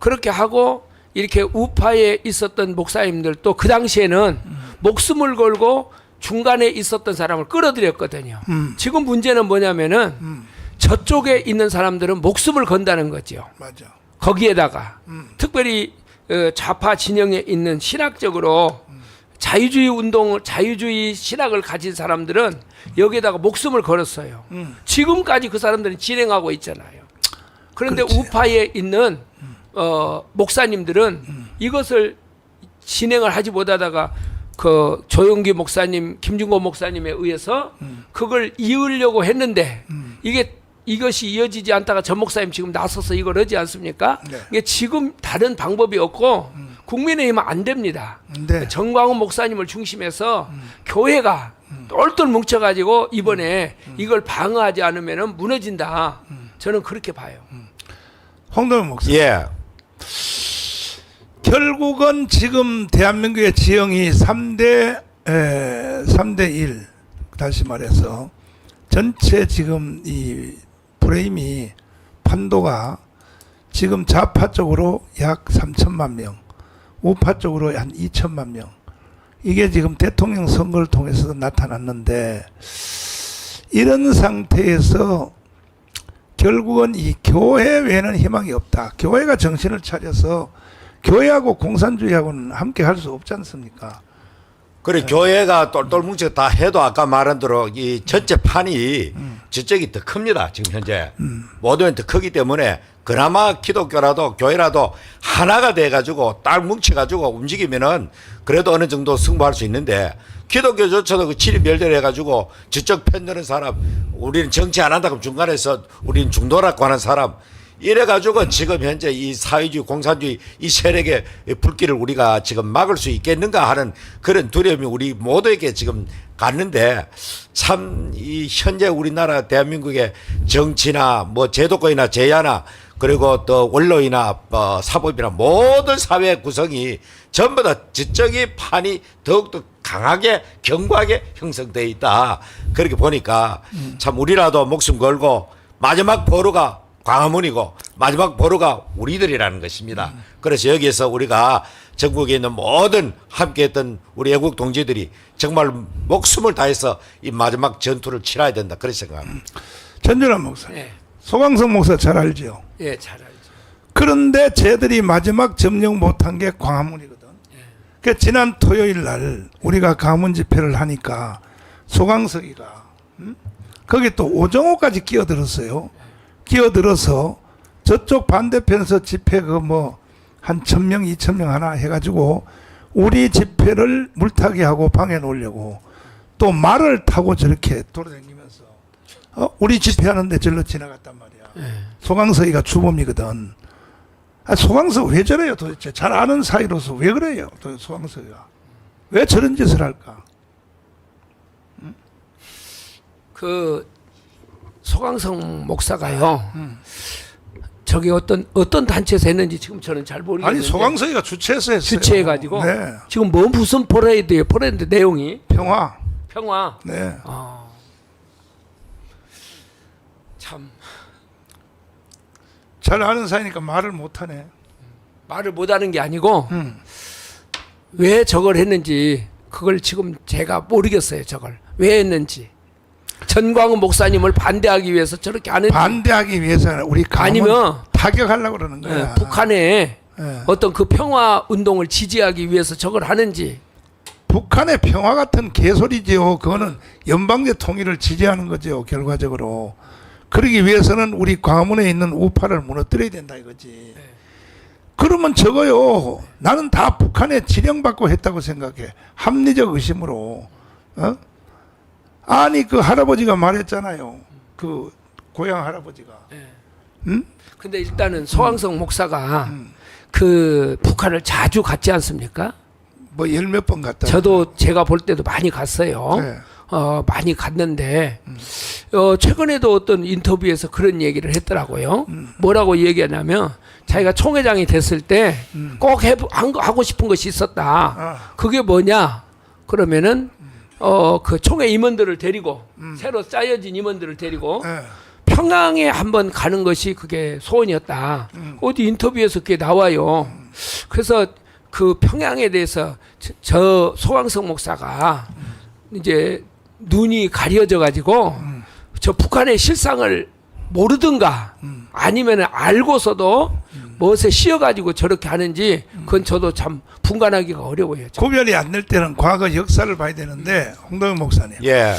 그렇게 하고 이렇게 우파에 있었던 목사님들도 그 당시에는 목숨을 걸고 중간에 있었던 사람을 끌어들였거든요. 지금 문제는 뭐냐면은 저쪽에 있는 사람들은 목숨을 건다는 거죠. 맞아. 거기에다가 특별히 좌파 진영에 있는 신학적으로 자유주의 운동을 자유주의 신학을 가진 사람들은 여기에다가 목숨을 걸었어요. 지금까지 그 사람들은 진행하고 있잖아요. 그런데 그렇지. 우파에 있는 목사님들은 이것을 진행을 하지 못하다가 그 조용기 목사님, 김준고 목사님에 의해서 그걸 이으려고 했는데 이것이 이어지지 않다가 전 목사님 지금 나서서 이걸 하지 않습니까? 네. 이게 지금 다른 방법이 없고 국민의힘은 안 됩니다. 네. 정광훈 목사님을 중심해서 교회가 똘똘 뭉쳐가지고 이번에 이걸 방어하지 않으면 무너진다. 저는 그렇게 봐요. 홍동현 목사님. 예. 결국은 지금 대한민국의 지형이 3대 1. 다시 말해서 전체 지금 이 프레임이 판도가 지금 좌파 쪽으로 약 3천만 명, 우파 쪽으로 한 2천만 명. 이게 지금 대통령 선거를 통해서 나타났는데 이런 상태에서 결국은 이 교회 외에는 희망이 없다. 교회가 정신을 차려서 교회하고 공산주의하고는 함께 할 수 없지 않습니까? 그래 교회가 똘똘 뭉쳐 다 해도 아까 말한 대로 이 전체 판이 저쪽이 더 큽니다. 지금 현재 모두는 더 크기 때문에 그나마 기독교라도 교회라도 하나가 돼가지고 딱 뭉쳐가지고 움직이면은 그래도 어느 정도 승부할 수 있는데 기독교조차도 그 칠인별대로 해가지고 저쪽 편드는 사람 우리는 정치 안 한다고 중간에서 우리는 중도라고 하는 사람 이래가지고 지금 현재 이 사회주의 공산주의 이 세력의 불길을 우리가 지금 막을 수 있겠는가 하는 그런 두려움이 우리 모두에게 지금 갔는데 참 이 현재 우리나라 대한민국의 정치나 뭐 제도권이나 제야나 그리고 또 원로이나 사법이나 모든 사회 구성이 전부 다 지적인 판이 더욱더 강하게 견고하게 형성되어 있다. 그렇게 보니까 참 우리라도 목숨 걸고 마지막 보루가 광화문이고 마지막 보루가 우리들이라는 것입니다. 그래서 여기에서 우리가 전국에 있는 모든 함께했던 우리 애국 동지들이 정말 목숨을 다해서 이 마지막 전투를 치러야 된다. 그런 생각합니다. 전준환 목사님. 네. 소강성 목사 잘 알죠. 예, 잘 알죠. 그런데 쟤들이 마지막 점령 못한 게 광화문이거든. 그 지난 토요일 날 우리가 광화문 집회를 하니까 소강석이가 거기 또 오정호까지 끼어들었어요. 끼어들어서 저쪽 반대편에서 집회 그 뭐 한 1,000명, 2,000명 하나 해가지고 우리 집회를 물타기 하고 방해 놓으려고 또 말을 타고 저렇게 돌아다니면서 우리 집회하는데 절로 지나갔단 말이야. 소강석이가 주범이거든. 소강석 왜 저래요 도대체? 잘 아는 사이로서 왜 그래요? 소강석이가 왜 저런 짓을 할까? 그 소강성 목사가요. 저기 어떤 단체에서 했는지 지금 저는 잘 모르겠는데. 아니 소강석이가 주최해서 했어요. 주최해가지고 네. 지금 뭐 무슨 퍼레이드예요? 퍼레이드 내용이 평화. 평화. 네. 참 잘 아는 사이니까 말을 못하네. 말을 못하는 게 아니고 왜 저걸 했는지 그걸 지금 제가 모르겠어요. 저걸 왜 했는지. 전광훈 목사님을 반대하기 위해서 저렇게 안 했는지. 반대하기 위해서는 우리 아니면 타격하려고 그러는 거야. 북한에 예. 어떤 그 평화 운동을 지지하기 위해서 저걸 하는지. 북한의 평화 같은 개소리지요. 그거는 연방제 통일을 지지하는 거죠. 결과적으로. 그러기 위해서는 우리 광화문에 있는 우파를 무너뜨려야 된다 이거지. 그러면 저거요. 나는 다 북한에 지령받고 했다고 생각해. 합리적 의심으로. 아니 그 할아버지가 말했잖아요. 그 고향 할아버지가. 응? 근데 일단은 소강성 목사가 그 북한을 자주 갔지 않습니까? 뭐 열 몇 번 갔다. 저도 제가 볼 때도 많이 갔어요. 네. 많이 갔는데 최근에도 어떤 인터뷰에서 그런 얘기를 했더라고요. 뭐라고 얘기하냐면 자기가 총회장이 됐을 때 꼭 하고 싶은 것이 있었다. 그게 뭐냐? 그러면은 그 총회 임원들을 데리고 새로 짜여진 임원들을 데리고 네. 평양에 한번 가는 것이 그게 소원이었다. 어디 인터뷰에서 그게 나와요. 그래서 그 평양에 대해서 저 소강성 목사가 이제 눈이 가려져 가지고 저 북한의 실상을 모르든가 아니면 알고서도 무엇에 씌어 가지고 저렇게 하는지 그건 저도 참 분간하기가 어려워요. 구별이 안 될 때는 과거 역사를 봐야 되는데 홍동영 목사님. 예.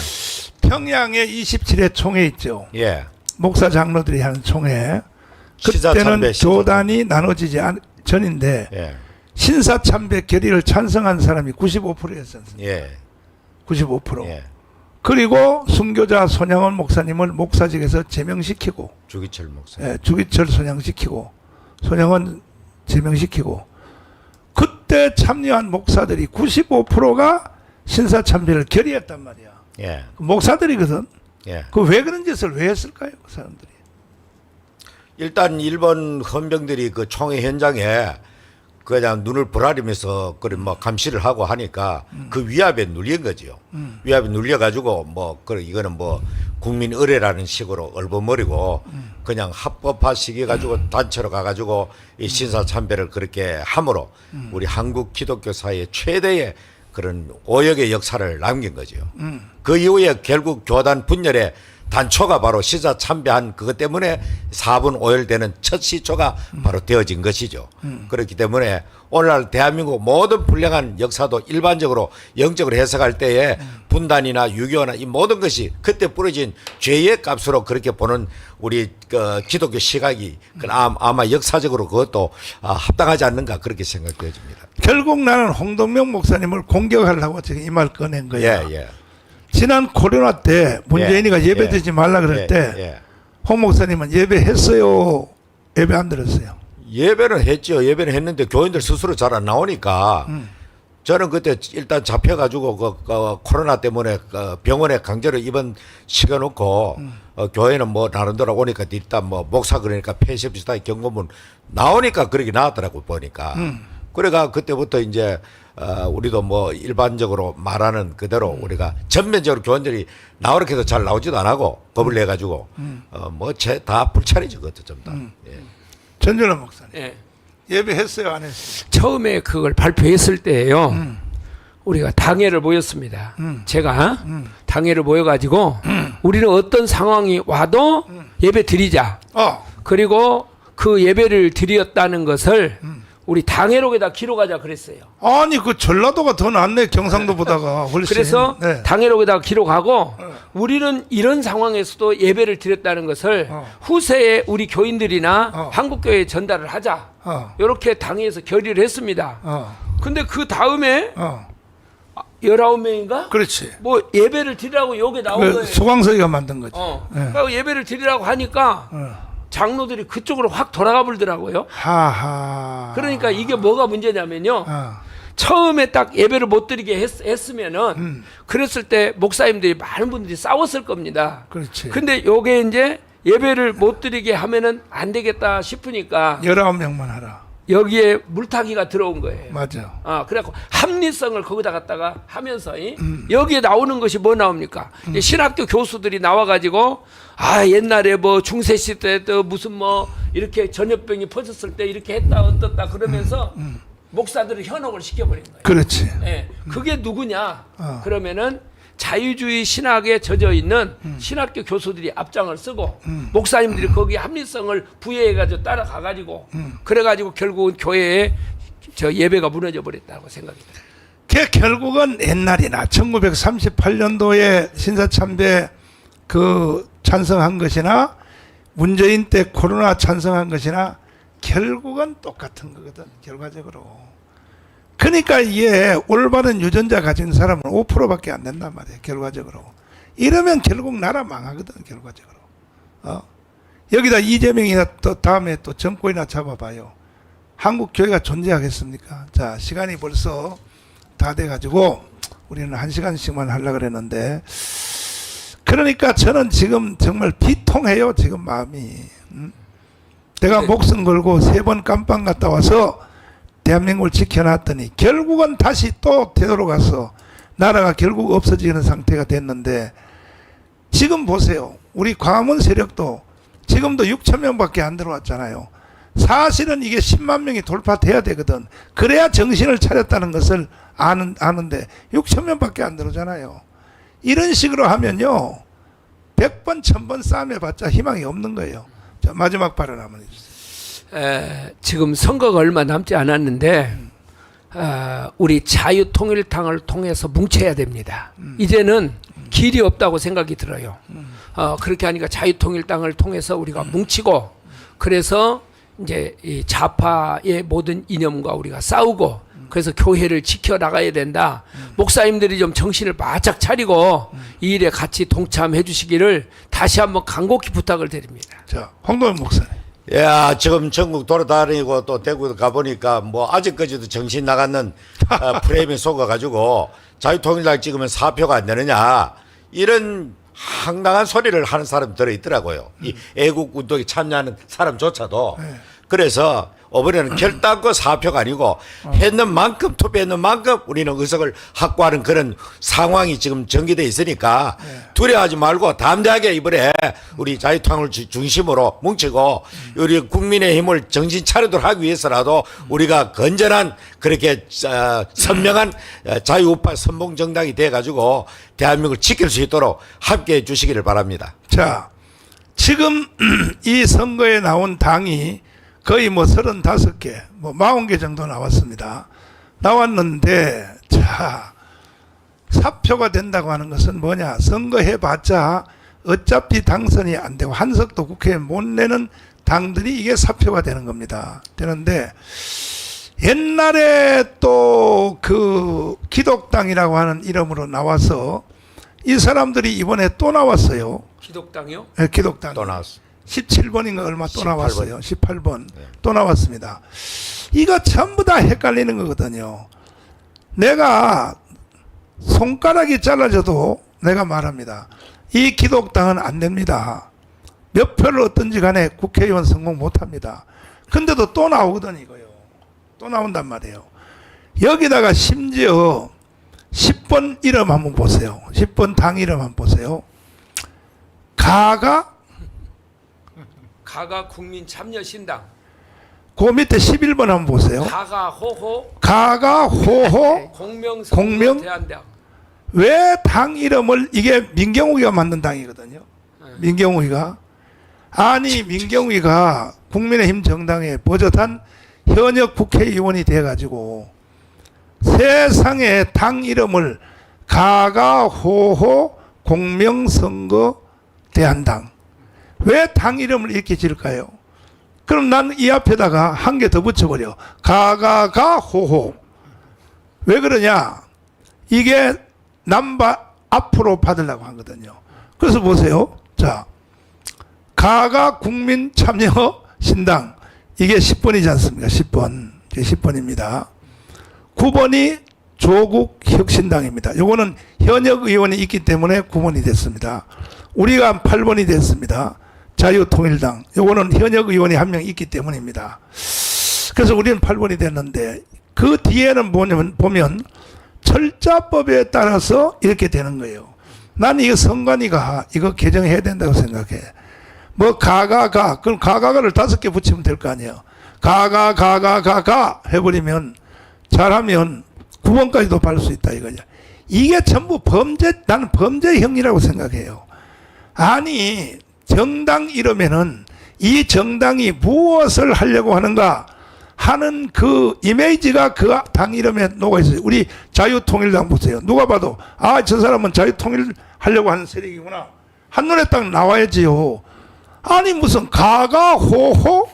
평양에 27회 총회 있죠. 예. 목사 장로들이 하는 총회. 시사 그때는 참배, 시사 교단이 나눠지지 전인데 예. 신사참배 결의를 찬성한 사람이 95%였습니다. 예. 95%. 예. 그리고 순교자 손양원 목사님을 목사직에서 제명시키고 주기철 목사. 예, 주기철 손양시키고 손양원 제명시키고 그때 참여한 목사들이 95%가 신사참배를 결의했단 말이야. 예. 목사들이거든. 예. 그 왜 그런 짓을 왜 했을까요? 그 사람들이. 일단 일본 헌병들이 그 총회 현장에 그냥 눈을 부라리면서 그런 뭐 감시를 하고 하니까 그 위압에 눌린 거지요. 위압에 눌려 가지고 뭐 그 이거는 뭐 국민 의례라는 식으로 얼버무리고 그냥 합법화 시켜 가지고 단체로 가 가지고 이 신사 참배를 그렇게 함으로 우리 한국 기독교 사회의 최대의 그런 오역의 역사를 남긴 거지요. 그 이후에 결국 교단 분열의 단초가 바로 시사 참배한 그것 때문에 4분 5일 되는 첫 시초가 바로 되어진 것이죠. 그렇기 때문에 오늘날 대한민국 모든 불량한 역사도 일반적으로 영적으로 해석할 때에 분단이나 유교나 이 모든 것이 그때 뿌려진 죄의 값으로 그렇게 보는 우리 그 기독교 시각이 아마 역사적으로 그것도 합당하지 않는가 그렇게 생각되어집니다. 결국 나는 홍동명 목사님을 공격하려고 지금 이 말 꺼낸 거야. 예, 예. 지난 코로나 때 문재인이가 예배 드리지 말라 그럴 때 홍 목사님은 예배했어요? 예배 안 들었어요? 예배는 했죠. 예배는 했는데 교인들 스스로 잘 안 나오니까 저는 그때 일단 잡혀가지고 그 코로나 때문에 그 병원에 강제로 입원 시켜놓고 교회는 뭐 나름대로 오니까 일단 뭐 목사 그러니까 폐쇄 비슷하게 경고문 나오니까 그렇게 나왔더라고 보니까. 그래가 그때부터 이제 우리도 뭐 일반적으로 말하는 그대로 우리가 전면적으로 교원들이 나오렇게 해도 잘 나오지도 안 하고 법을 내 가지고 뭐 다 불찰이죠 그것도 좀 다. 예. 전준호 목사님. 예. 예배했어요 안 했어요? 처음에 그걸 발표했을 때예요. 우리가 당회를 모였습니다. 제가 당회를 모여가지고 우리는 어떤 상황이 와도 예배 드리자. 그리고 그 예배를 드렸다는 것을 우리 당회록에다 기록하자 그랬어요. 아니 그 전라도가 더 낫네 경상도보다가 훨씬. 그래서 네. 당회록에다가 기록하고 우리는 이런 상황에서도 예배를 드렸다는 것을 후세에 우리 교인들이나 한국교회에 전달을 하자. 이렇게 당회에서 결의를 했습니다. 근데 그 다음에 19명인가? 그렇지. 뭐 예배를 드리라고 여기 나온 그 거예요. 소광석이가 만든 거지. 그러니까 예배를 드리라고 하니까 장로들이 그쪽으로 확 돌아가 버리더라고요. 하하. 그러니까 이게 뭐가 문제냐면요. 처음에 딱 예배를 못 드리게 했으면은 그랬을 때 목사님들이 많은 분들이 싸웠을 겁니다. 그렇지. 근데 요게 이제 예배를 못 드리게 하면은 안 되겠다 싶으니까 19명만 하라. 여기에 물타기가 들어온 거예요. 맞아. 그래갖고 합리성을 거기다 갖다가 하면서 여기에 나오는 것이 뭐 나옵니까? 이 신학교 교수들이 나와가지고 옛날에 뭐 중세 시대 때 무슨 뭐 이렇게 전염병이 퍼졌을 때 이렇게 했다 어떻다 그러면서 목사들을 현혹을 시켜버린 거예요. 그렇지. 예, 그게 누구냐? 그러면은 자유주의 신학에 젖어 있는 신학교 교수들이 앞장을 쓰고 목사님들이 거기에 합리성을 부여해가지고 따라가가지고 그래가지고 결국은 교회에 저 예배가 무너져 버렸다고 생각이 들어요. 결국은 옛날이나 1938년도에 신사참배 그 찬성한 것이나 문재인 때 코로나 찬성한 것이나 결국은 똑같은 거거든 결과적으로. 그러니까 이게 올바른 유전자 가진 사람은 5%밖에 안 된단 말이에요 결과적으로. 이러면 결국 나라 망하거든 결과적으로. 여기다 이재명이나 또 다음에 또 정권이나 잡아봐요. 한국 교회가 존재하겠습니까? 자, 시간이 벌써 다 돼가지고 우리는 1시간씩만 하려고 그랬는데, 그러니까 저는 지금 정말 비통해요 지금 마음이. 내가 목숨 걸고 3번 깜빵 갔다 와서 대한민국을 지켜놨더니 결국은 다시 또 되돌아가서 나라가 결국 없어지는 상태가 됐는데, 지금 보세요. 우리 광화문 세력도 지금도 6천 명밖에 안 들어왔잖아요. 사실은 이게 10만 명이 돌파돼야 되거든. 그래야 정신을 차렸다는 것을 아는데 6천 명밖에 안 들어오잖아요. 이런 식으로 하면요 100번 1000번 싸움해봤자 희망이 없는 거예요. 자, 마지막 발언 한번 해주세요. 지금 선거가 얼마 남지 않았는데 우리 자유통일당을 통해서 뭉쳐야 됩니다. 이제는 길이 없다고 생각이 들어요. 그렇게 하니까 자유통일당을 통해서 우리가 뭉치고, 그래서 이제 이 좌파의 모든 이념과 우리가 싸우고, 그래서 교회를 지켜나가야 된다. 목사님들이 좀 정신을 바짝 차리고 이 일에 같이 동참해 주시기를 다시 한번 간곡히 부탁을 드립니다. 자, 황도현 목사님. 야, 지금 전국 돌아다니고 또 대구도 가보니까 뭐 아직까지도 정신 나가는 프레임에 속아가지고 자유통일당 찍으면 사표가 안 되느냐, 이런 황당한 소리를 하는 사람 들어있더라고요. 이 애국 운동에 참여하는 사람조차도. 그래서 이번에는 결단코 사표가 아니고 했는 만큼, 투표했는 만큼 우리는 의석을 확보하는 그런 상황이 지금 전개되어 있으니까 두려워하지 말고 담대하게 이번에 우리 자유통일을 중심으로 뭉치고 우리 국민의 힘을 정신 차리도록 하기 위해서라도 우리가 건전한 그렇게 선명한 자유우파 선봉정당이 돼가지고 대한민국을 지킬 수 있도록 함께해 주시기를 바랍니다. 자, 지금 이 선거에 나온 당이 거의 뭐 35개, 뭐 40개 정도 나왔습니다. 나왔는데, 자, 사표가 된다고 하는 것은 뭐냐? 선거해봤자 어차피 당선이 안 되고 한석도 국회에 못 내는 당들이 이게 사표가 되는 겁니다. 되는데, 옛날에 또 그 기독당이라고 하는 이름으로 나와서 이 사람들이 이번에 또 나왔어요. 기독당이요? 네, 기독당. 또 나왔어. 17번인가 얼마 또 18번. 나왔어요. 18번. 또 나왔습니다. 이거 전부 다 헷갈리는 거거든요. 내가 손가락이 잘라져도 내가 말합니다. 이 기독당은 안 됩니다. 몇 표를 얻든지 간에 국회의원 성공 못합니다. 근데도 또 나오거든 이거요. 또 나온단 말이에요. 여기다가 심지어 10번 이름 한번 보세요. 10번 당 이름 한번 보세요. 가가 국민참여신당. 그 밑에 11번 한번 보세요. 가가 호호 공명 대한당. 왜 당 이름을, 이게 민경욱이가 만든 당이거든요. 민경욱이가 아니 민경위가 국민의힘 정당의 버젓한 현역 국회의원이 돼가지고 세상에 당 이름을 가가호호 공명선거 대한당, 왜 당 이름을 이렇게 지을까요? 그럼 난 이 앞에다가 한 개 더 붙여버려. 가가가호호. 왜 그러냐? 이게 남바 앞으로 받으려고 하거든요. 그래서 보세요. 자, 가가 국민 참여 신당, 이게 10번이지 않습니까? 10번. 이게 10번입니다. 9번이 조국 혁신당입니다. 요거는 현역 의원이 있기 때문에 9번이 됐습니다. 우리가 8번이 됐습니다. 자유통일당. 요거는 현역 의원이 한 명 있기 때문입니다. 그래서 우리는 8번이 됐는데 그 뒤에는 보면 철자법에 따라서 이렇게 되는 거예요. 나는 이거 선관위가 이거 개정해야 된다고 생각해. 뭐 가가가, 그럼 가가가를 5개 붙이면 될 거 아니에요. 가가가가가가 해버리면 잘하면 9번까지도 받을 수 있다 이거냐. 이게 전부 범죄, 나는 범죄형이라고 생각해요. 아니 정당 이러면은 이 정당이 무엇을 하려고 하는가 하는 그 이미지가 그 당 이름에 녹아있어요. 우리 자유통일당 보세요. 누가 봐도 아, 저 사람은 자유통일 하려고 하는 세력이구나. 한눈에 딱 나와야지요. 아니 무슨 가가호호?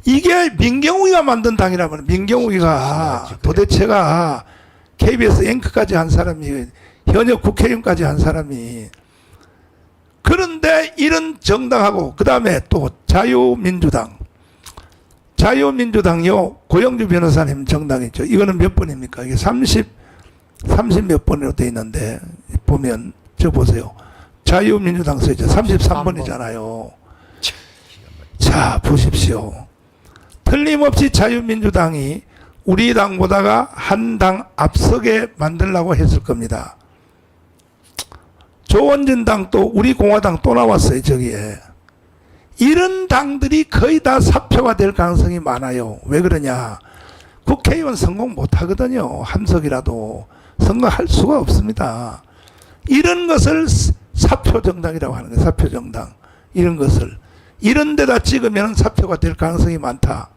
이게 민경우이가 만든 당이라면 민경우이가 도대체가 KBS 앵커까지 한 사람이, 현역 국회의원까지 한 사람이, 그런데 이런 정당하고 그 다음에 또 자유민주당요 고영주 변호사님 정당이죠. 이거는 몇 번입니까? 이게 30 몇 번으로 돼 있는데 보면 저 보세요. 자유민주당 써있죠. 33번이잖아요. 자 보십시오. 틀림없이 자유민주당이 우리 당보다가 한 당 앞서게 만들려고 했을 겁니다. 조원진 당도 우리 공화당 또 나왔어요. 저기에. 이런 당들이 거의 다 사표가 될 가능성이 많아요. 왜 그러냐? 국회의원 성공 못하거든요. 함석이라도 선거할 수가 없습니다. 이런 것을 사표정당이라고 하는 거예요. 사표정당. 이런 것을. 이런 데다 찍으면 사표가 될 가능성이 많다.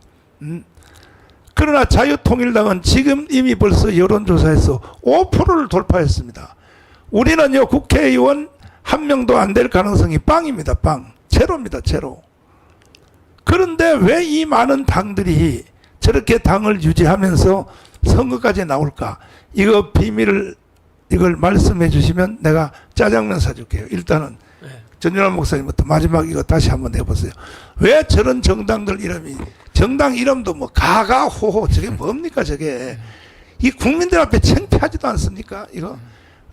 그러나 자유통일당은 지금 이미 벌써 여론조사에서 5%를 돌파했습니다. 우리는요 국회의원 한 명도 안 될 가능성이 빵입니다. 빵. 제로입니다. 제로. 그런데 왜 이 많은 당들이 저렇게 당을 유지하면서 선거까지 나올까? 이거 비밀을 이걸 말씀해 주시면 내가 짜장면 사줄게요. 일단은 전준환 목사님부터 마지막 이거 다시 한번 해보세요. 왜 저런 정당들 이름이, 정당 이름도 뭐 가가호호, 저게 뭡니까 저게. 이 국민들 앞에 창피하지도 않습니까 이거.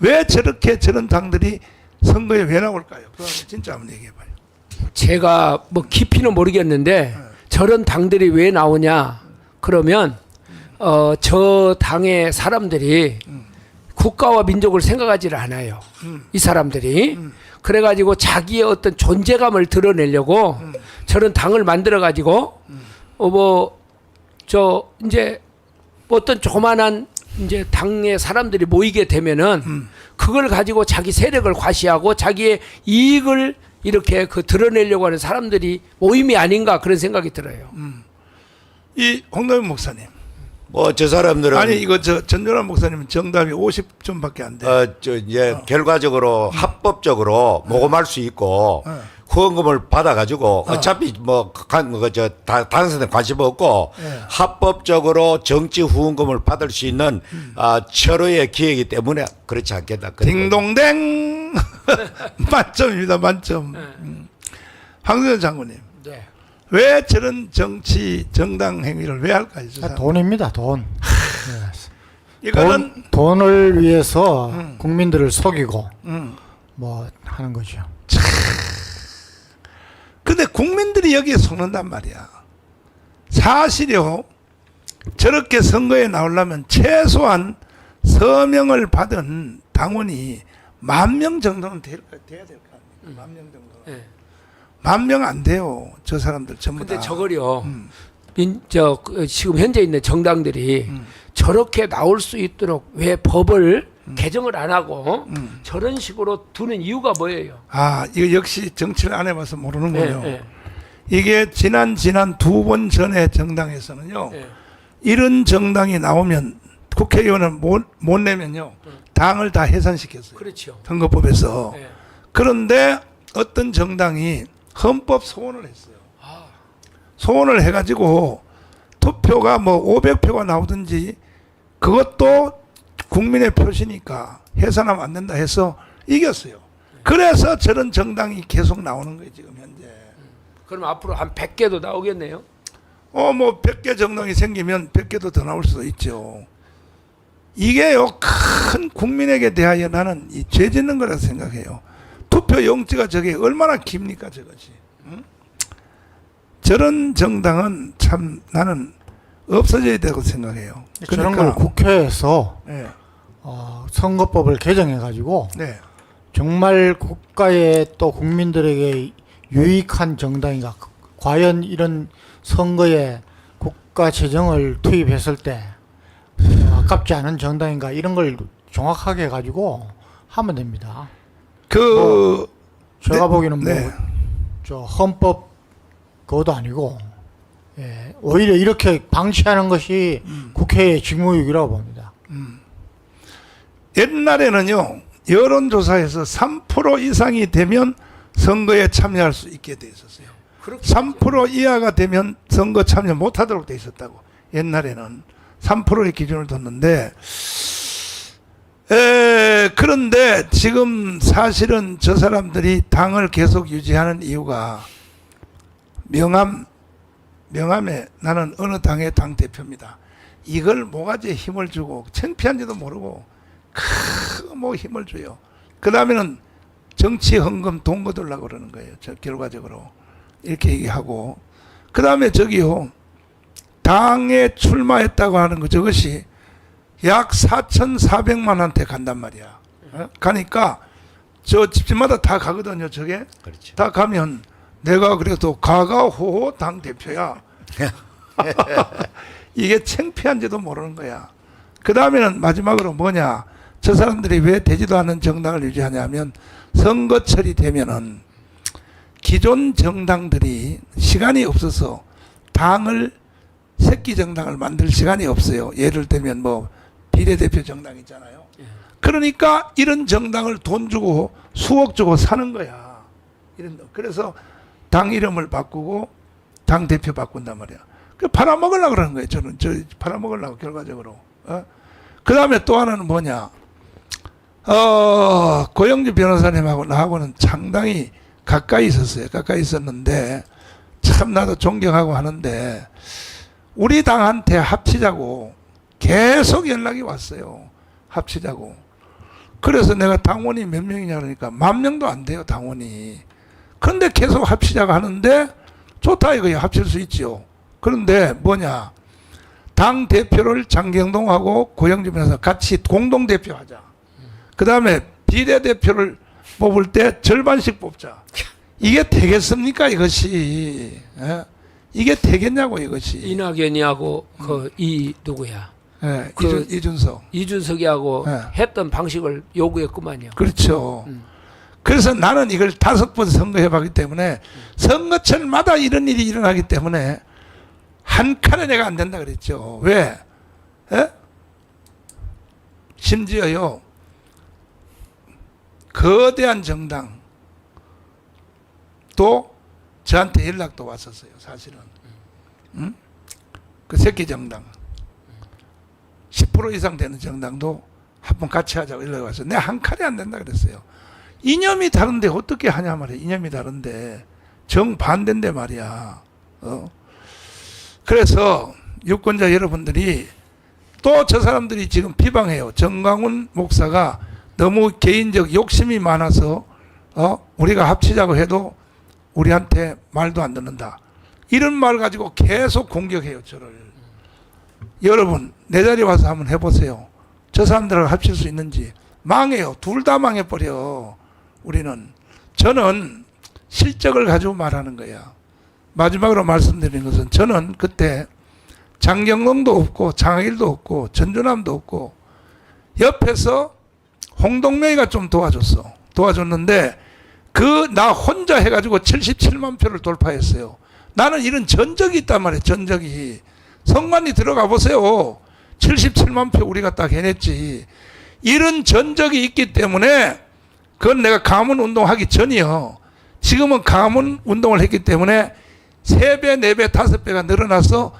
왜 저렇게 저런 당들이 선거에 왜 나올까요? 그거 진짜 한번 얘기해봐요. 제가 뭐 깊이는 모르겠는데 저런 당들이 왜 나오냐 그러면 저 당의 사람들이 국가와 민족을 생각하지를 않아요. 이 사람들이. 그래가지고 자기의 어떤 존재감을 드러내려고 저런 당을 만들어가지고 이제 어떤 조그만한 이제 당의 사람들이 모이게 되면은 그걸 가지고 자기 세력을 과시하고 자기의 이익을 이렇게 드러내려고 하는 사람들이 모임이 아닌가 그런 생각이 들어요. 이 홍남현 목사님. 뭐 저 사람들은 아니 이거 저 전준환 목사님은 정답이 50점밖에 안 돼. 이제 결과적으로 합법적으로 모금할 수 있고 후원금을 받아가지고 어차피 당선에 관심 없고 합법적으로 정치 후원금을 받을 수 있는 철의 기회이기 때문에 그렇지 않겠다. 딩동댕 만점입니다. 만점. 황선현 장군님. 네. 왜 저런 정당 행위를 왜 할까요? 돈입니다. 돈. 이거는 돈을 위해서 국민들을 속이고 뭐 하는 거죠. 근데 국민들이 여기에 속는단 말이야. 사실요 저렇게 선거에 나오려면 최소한 서명을 받은 당원이 10,000명 정도는 돼야 될 거 아닙니까? 10,000명 정도. 네. 10,000명 안 돼요. 저 사람들 전부 다. 근데 저걸요. 지금 현재 있는 정당들이 저렇게 나올 수 있도록 왜 법을 개정을 안 하고 저런 식으로 두는 이유가 뭐예요? 아, 이거 역시 정치를 안 해봐서 모르는군요. 예, 예. 이게 지난 2번 전에 정당에서는요. 예. 이런 정당이 나오면 국회의원을 못 내면요. 당을 다 해산시켰어요. 그렇죠. 선거법에서. 예. 그런데 어떤 정당이 헌법 소원을 했어요. 소원을 해가지고 투표가 뭐 500표가 나오든지 그것도 국민의 표시니까 해산하면 안 된다 해서 이겼어요. 그래서 저런 정당이 계속 나오는 거예요, 지금 현재. 그럼 앞으로 한 100개도 나오겠네요. 뭐 100개 정당이 생기면 100개도 더 나올 수도 있죠. 이게요, 큰 국민에게 대하여 나는 이 죄 짓는 거라 생각해요. 투표 용지가 저게 얼마나 깁니까, 저것이. 응? 저런 정당은 참 나는 없어져야 되고 생각해요. 저런 걸 국회에서 네, 선거법을 개정해가지고 네. 정말 국가에 또 국민들에게 유익한 정당인가, 과연 이런 선거에 국가 재정을 투입했을 때 아깝지 않은 정당인가, 이런 걸 정확하게 해가지고 하면 됩니다. 제가 보기에는 네. 저 헌법 그것도 아니고, 예, 오히려 이렇게 방치하는 것이 국회의 직무유기라고 봅니다. 옛날에는요, 여론조사에서 3% 이상이 되면 선거에 참여할 수 있게 돼 있었어요. 3% 이하가 되면 선거 참여 못 하도록 돼 있었다고. 옛날에는 3%의 기준을 뒀는데, 그런데 지금 사실은 저 사람들이 당을 계속 유지하는 이유가 명함에 나는 어느 당의 당 대표입니다. 이걸 모가지에 힘을 주고 창피한지도 모르고 뭐 힘을 줘요. 그 다음에는 정치 헌금 돈 거둘라고 그러는 거예요. 결과적으로 이렇게 얘기하고, 그 다음에 저기요, 당에 출마했다고 하는 거, 저것이 약 4,400만한테 간단 말이야. 가니까 저 집집마다 다 가거든요. 저게 그렇죠. 다 가면 내가 그래도 가가호호 당 대표야. 이게 창피한지도 모르는 거야. 그 다음에는 마지막으로 뭐냐, 저 사람들이 왜 되지도 않는 정당을 유지하냐면, 선거철이 되면은 기존 정당들이 시간이 없어서 당을, 새끼 정당을 만들 시간이 없어요. 예를 들면 뭐 비례대표 정당 있잖아요. 그러니까 이런 정당을 돈 주고 수억 주고 사는 거야. 그래서 당 이름을 바꾸고 당 대표 바꾼단 말이야. 그 팔아먹으려고 그러는 거예요. 저는 팔아먹으려고 결과적으로. 그 다음에 또 하나는 뭐냐, 고영주 변호사님하고 나하고는 상당히 가까이 있었어요. 가까이 있었는데 참 나도 존경하고 하는데, 우리 당한테 합치자고 계속 연락이 왔어요. 합치자고. 그래서 내가 당원이 몇 명이냐 그러니까 10,000명도 안 돼요, 당원이. 그런데 계속 합치자고 하는데 좋다 이거예요. 합칠 수 있죠. 그런데 뭐냐, 당 대표를 장경동하고 고영주 변호사 같이 공동대표 하자. 그 다음에 비례대표를 뽑을 때 절반씩 뽑자. 이게 되겠습니까, 이것이? 예? 이게 되겠냐고, 이것이. 이낙연이하고 이 누구야? 예, 이준석이하고 했던 방식을 요구했구만요. 그렇죠. 그래서 나는 이걸 5번 선거해봤기 때문에 선거철마다 이런 일이 일어나기 때문에 한 칸에 내가 안 된다 그랬죠. 왜? 예? 심지어요, 거대한 정당 또 저한테 연락도 왔었어요. 사실은 그 새끼 정당 10% 이상 되는 정당도 한번 같이 하자고 연락이 왔어요. 내가 한 칸에 안 된다 그랬어요. 이념이 다른데 어떻게 하냐 말이야. 이념이 다른데 정반대인데 말이야. 그래서 유권자 여러분들이 또 저 사람들이 지금 비방해요. 정광훈 목사가 너무 개인적 욕심이 많아서 우리가 합치자고 해도 우리한테 말도 안 듣는다. 이런 말 가지고 계속 공격해요, 저를. 여러분, 내 자리에 와서 한번 해보세요. 저 사람들하고 합칠 수 있는지. 망해요. 둘 다 망해버려. 우리는. 저는 실적을 가지고 말하는 거야. 마지막으로 말씀드리는 것은, 저는 그때 장경동도 없고 장학일도 없고 전주남도 없고 옆에서 홍동명이가 좀 도와줬는데 나 혼자 해가지고 77만 표를 돌파했어요. 나는 이런 전적이 있단 말이에요. 전적이. 성관리 들어가 보세요. 77만 표 우리가 딱 해냈지. 이런 전적이 있기 때문에 그건 내가 가문 운동하기 전이요. 지금은 가문 운동을 했기 때문에 3배, 4배, 5배가 늘어나서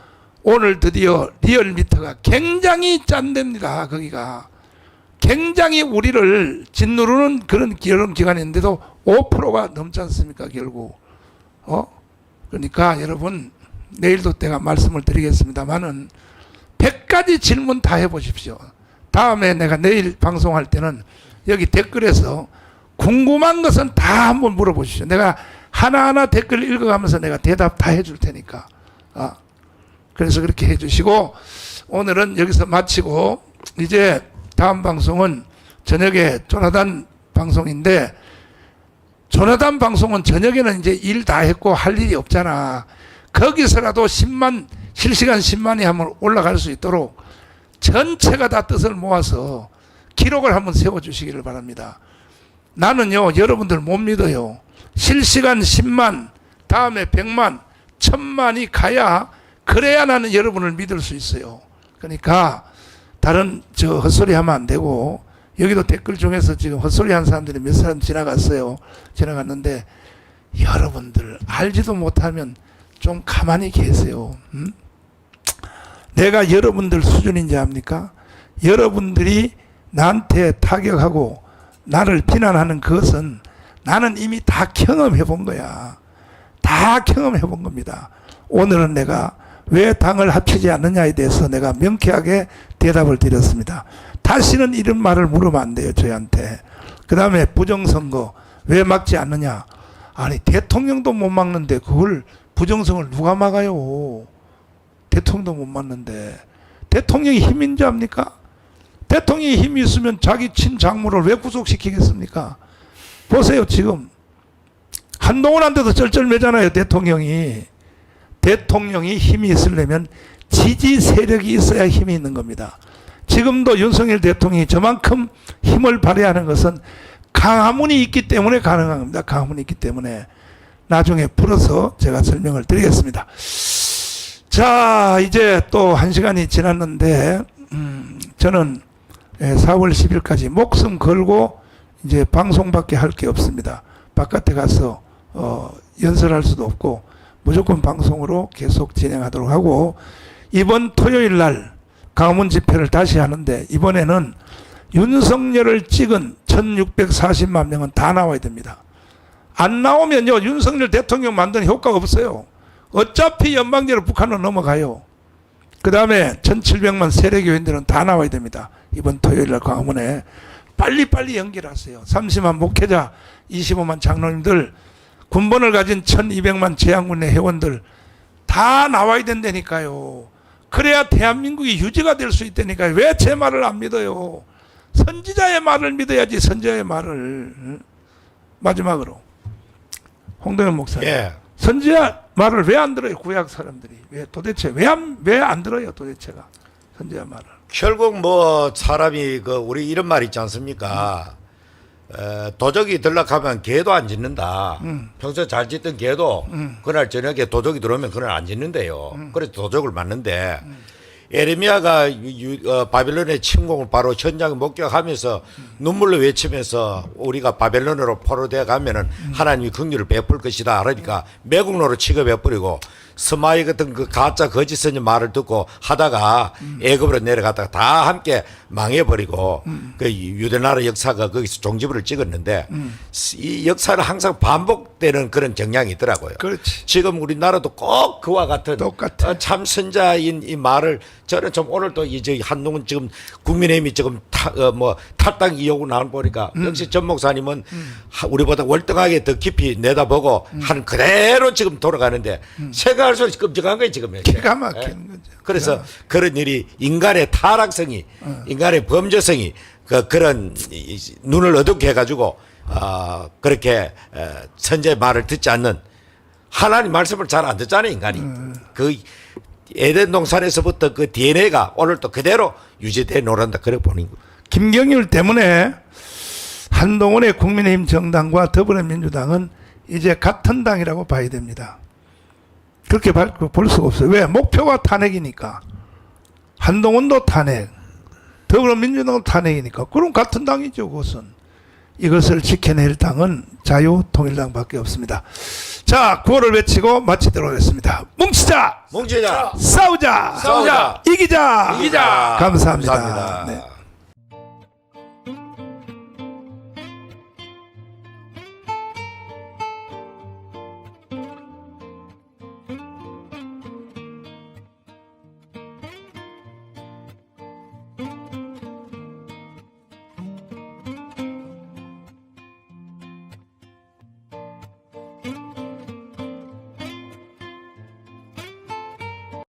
오늘 드디어 리얼미터가 굉장히 짠답니다. 거기가. 굉장히 우리를 짓누르는 그런 기관인데도 5%가 넘지 않습니까? 결국. 그러니까 여러분 내일도 제가 말씀을 드리겠습니다만은 100가지 질문 다 해보십시오. 다음에 내가 내일 방송할 때는 여기 댓글에서 궁금한 것은 다 한번 물어보십시오. 내가 하나하나 댓글 읽어가면서 내가 대답 다 해줄 테니까. 그래서 그렇게 해주시고 오늘은 여기서 마치고 이제 다음 방송은 저녁에 조나단 방송인데 조나단 방송은 저녁에는 이제 일 다 했고 할 일이 없잖아. 거기서라도 10만 실시간 10만이 한번 올라갈 수 있도록 전체가 다 뜻을 모아서 기록을 한번 세워주시기를 바랍니다. 나는요 여러분들 못 믿어요. 실시간 10만 다음에 100만 1000만이 가야 그래야 나는 여러분을 믿을 수 있어요. 그러니까 다른 헛소리 하면 안 되고 여기도 댓글 중에서 지금 헛소리 한 사람들이 몇 사람 지나갔는데 여러분들 알지도 못하면 좀 가만히 계세요. 내가 여러분들 수준인지 압니까? 여러분들이 나한테 타격하고 나를 비난하는 것은 나는 이미 다 경험해 본 거야. 다 경험해 본 겁니다. 오늘은 내가 왜 당을 합치지 않느냐에 대해서 내가 명쾌하게 대답을 드렸습니다. 다시는 이런 말을 물으면 안 돼요, 저희한테. 그 다음에 부정선거 왜 막지 않느냐. 아니 대통령도 못 막는데 그걸 부정선거를 누가 막아요. 대통령도 못 막는데. 대통령이 힘인 줄 압니까? 대통령이 힘이 있으면 자기 친장모를 왜 구속시키겠습니까? 보세요 지금 한동훈한테도 쩔쩔매잖아요. 대통령이 힘이 있으려면 지지 세력이 있어야 힘이 있는 겁니다. 지금도 윤석열 대통령이 저만큼 힘을 발휘하는 것은 가문이 있기 때문에 가능한 겁니다. 가문이 있기 때문에. 나중에 풀어서 제가 설명을 드리겠습니다. 자 이제 또 1시간이 지났는데 저는 4월 10일까지 목숨 걸고 이제 방송밖에 할 게 없습니다. 바깥에 가서 연설할 수도 없고 무조건 방송으로 계속 진행하도록 하고 이번 토요일 날 가문 집회를 다시 하는데 이번에는 윤석열을 찍은 1640만 명은 다 나와야 됩니다. 안 나오면요 윤석열 대통령 만드는 효과가 없어요. 어차피 연방제로 북한으로 넘어가요. 그 다음에 1700만 세례교인들은 다 나와야 됩니다. 이번 토요일 날 광화문에 빨리빨리 연결하세요. 30만 목회자 25만 장로님들 군번을 가진 1200만 재향군의 회원들 다 나와야 된다니까요. 그래야 대한민국이 유지가 될 수 있다니까요. 왜 제 말을 안 믿어요. 선지자의 말을 믿어야지. 선지자의 말을. 마지막으로 홍동현 목사님 선지자 말을 왜 안 들어요? 구약 사람들이 왜 도대체 왜 안 들어요? 도대체가 선지자 말을. 결국 뭐 사람이 우리 이런 말 있지 않습니까? 도적이 들락하면 개도 안 짖는다. 평소 잘 짖던 개도 그날 저녁에 도적이 들어오면 그날 안 짖는데요. 그래서 도적을 맞는데 에레미야가 바벨론의 침공을 바로 현장에 목격하면서 눈물로 외치면서 우리가 바벨론으로 포로되어 가면은 하나님이 긍휼을 베풀 것이다. 그러니까 매국노로 취급해버리고 스마이 같은 그 가짜 거짓 선지 말을 듣고 하다가 애굽으로 내려갔다가 다 함께 망해버리고 그 유대나라 역사가 거기서 종지부를 찍었는데 이 역사는 항상 반복되는 그런 경향이 있더라고요. 그렇지. 지금 우리나라도 꼭 그와 같은 똑같아. 참 선자인 이 말을 저는 좀 오늘 또 이제 한동훈 지금 국민의힘이 지금 탈당 이용을 나온 보니까 역시 전 목사님은 우리보다 월등하게 더 깊이 내다보고 하는 그대로 지금 돌아가는데 생각할수록 끔찍한 거예요 지금. 기가 막히는 거죠. 그래서 그런 일이 인간의 타락성이 인간의 범죄성이 그런 눈을 어둡게 해가지고 그렇게 선제의 말을 듣지 않는 하나님 말씀을 잘 안 듣잖아요 인간이. 그 에덴 동산에서부터 그 DNA가 오늘 또 그대로 유지돼 노란다 그래 보는 거. 김경일 때문에 한동훈의 국민의힘 정당과 더불어민주당은 이제 같은 당이라고 봐야 됩니다. 그렇게 볼 수가 없어요. 왜? 목표가 탄핵이니까. 한동훈도 탄핵, 더불어민주당도 탄핵이니까. 그럼 같은 당이죠, 그것은. 이것을 지켜낼 당은 자유통일당밖에 없습니다. 자, 구호를 외치고 마치도록 하겠습니다. 뭉치자! 뭉치자! 싸우자! 싸우자! 이기자! 이기자! 감사합니다. 감사합니다. 네.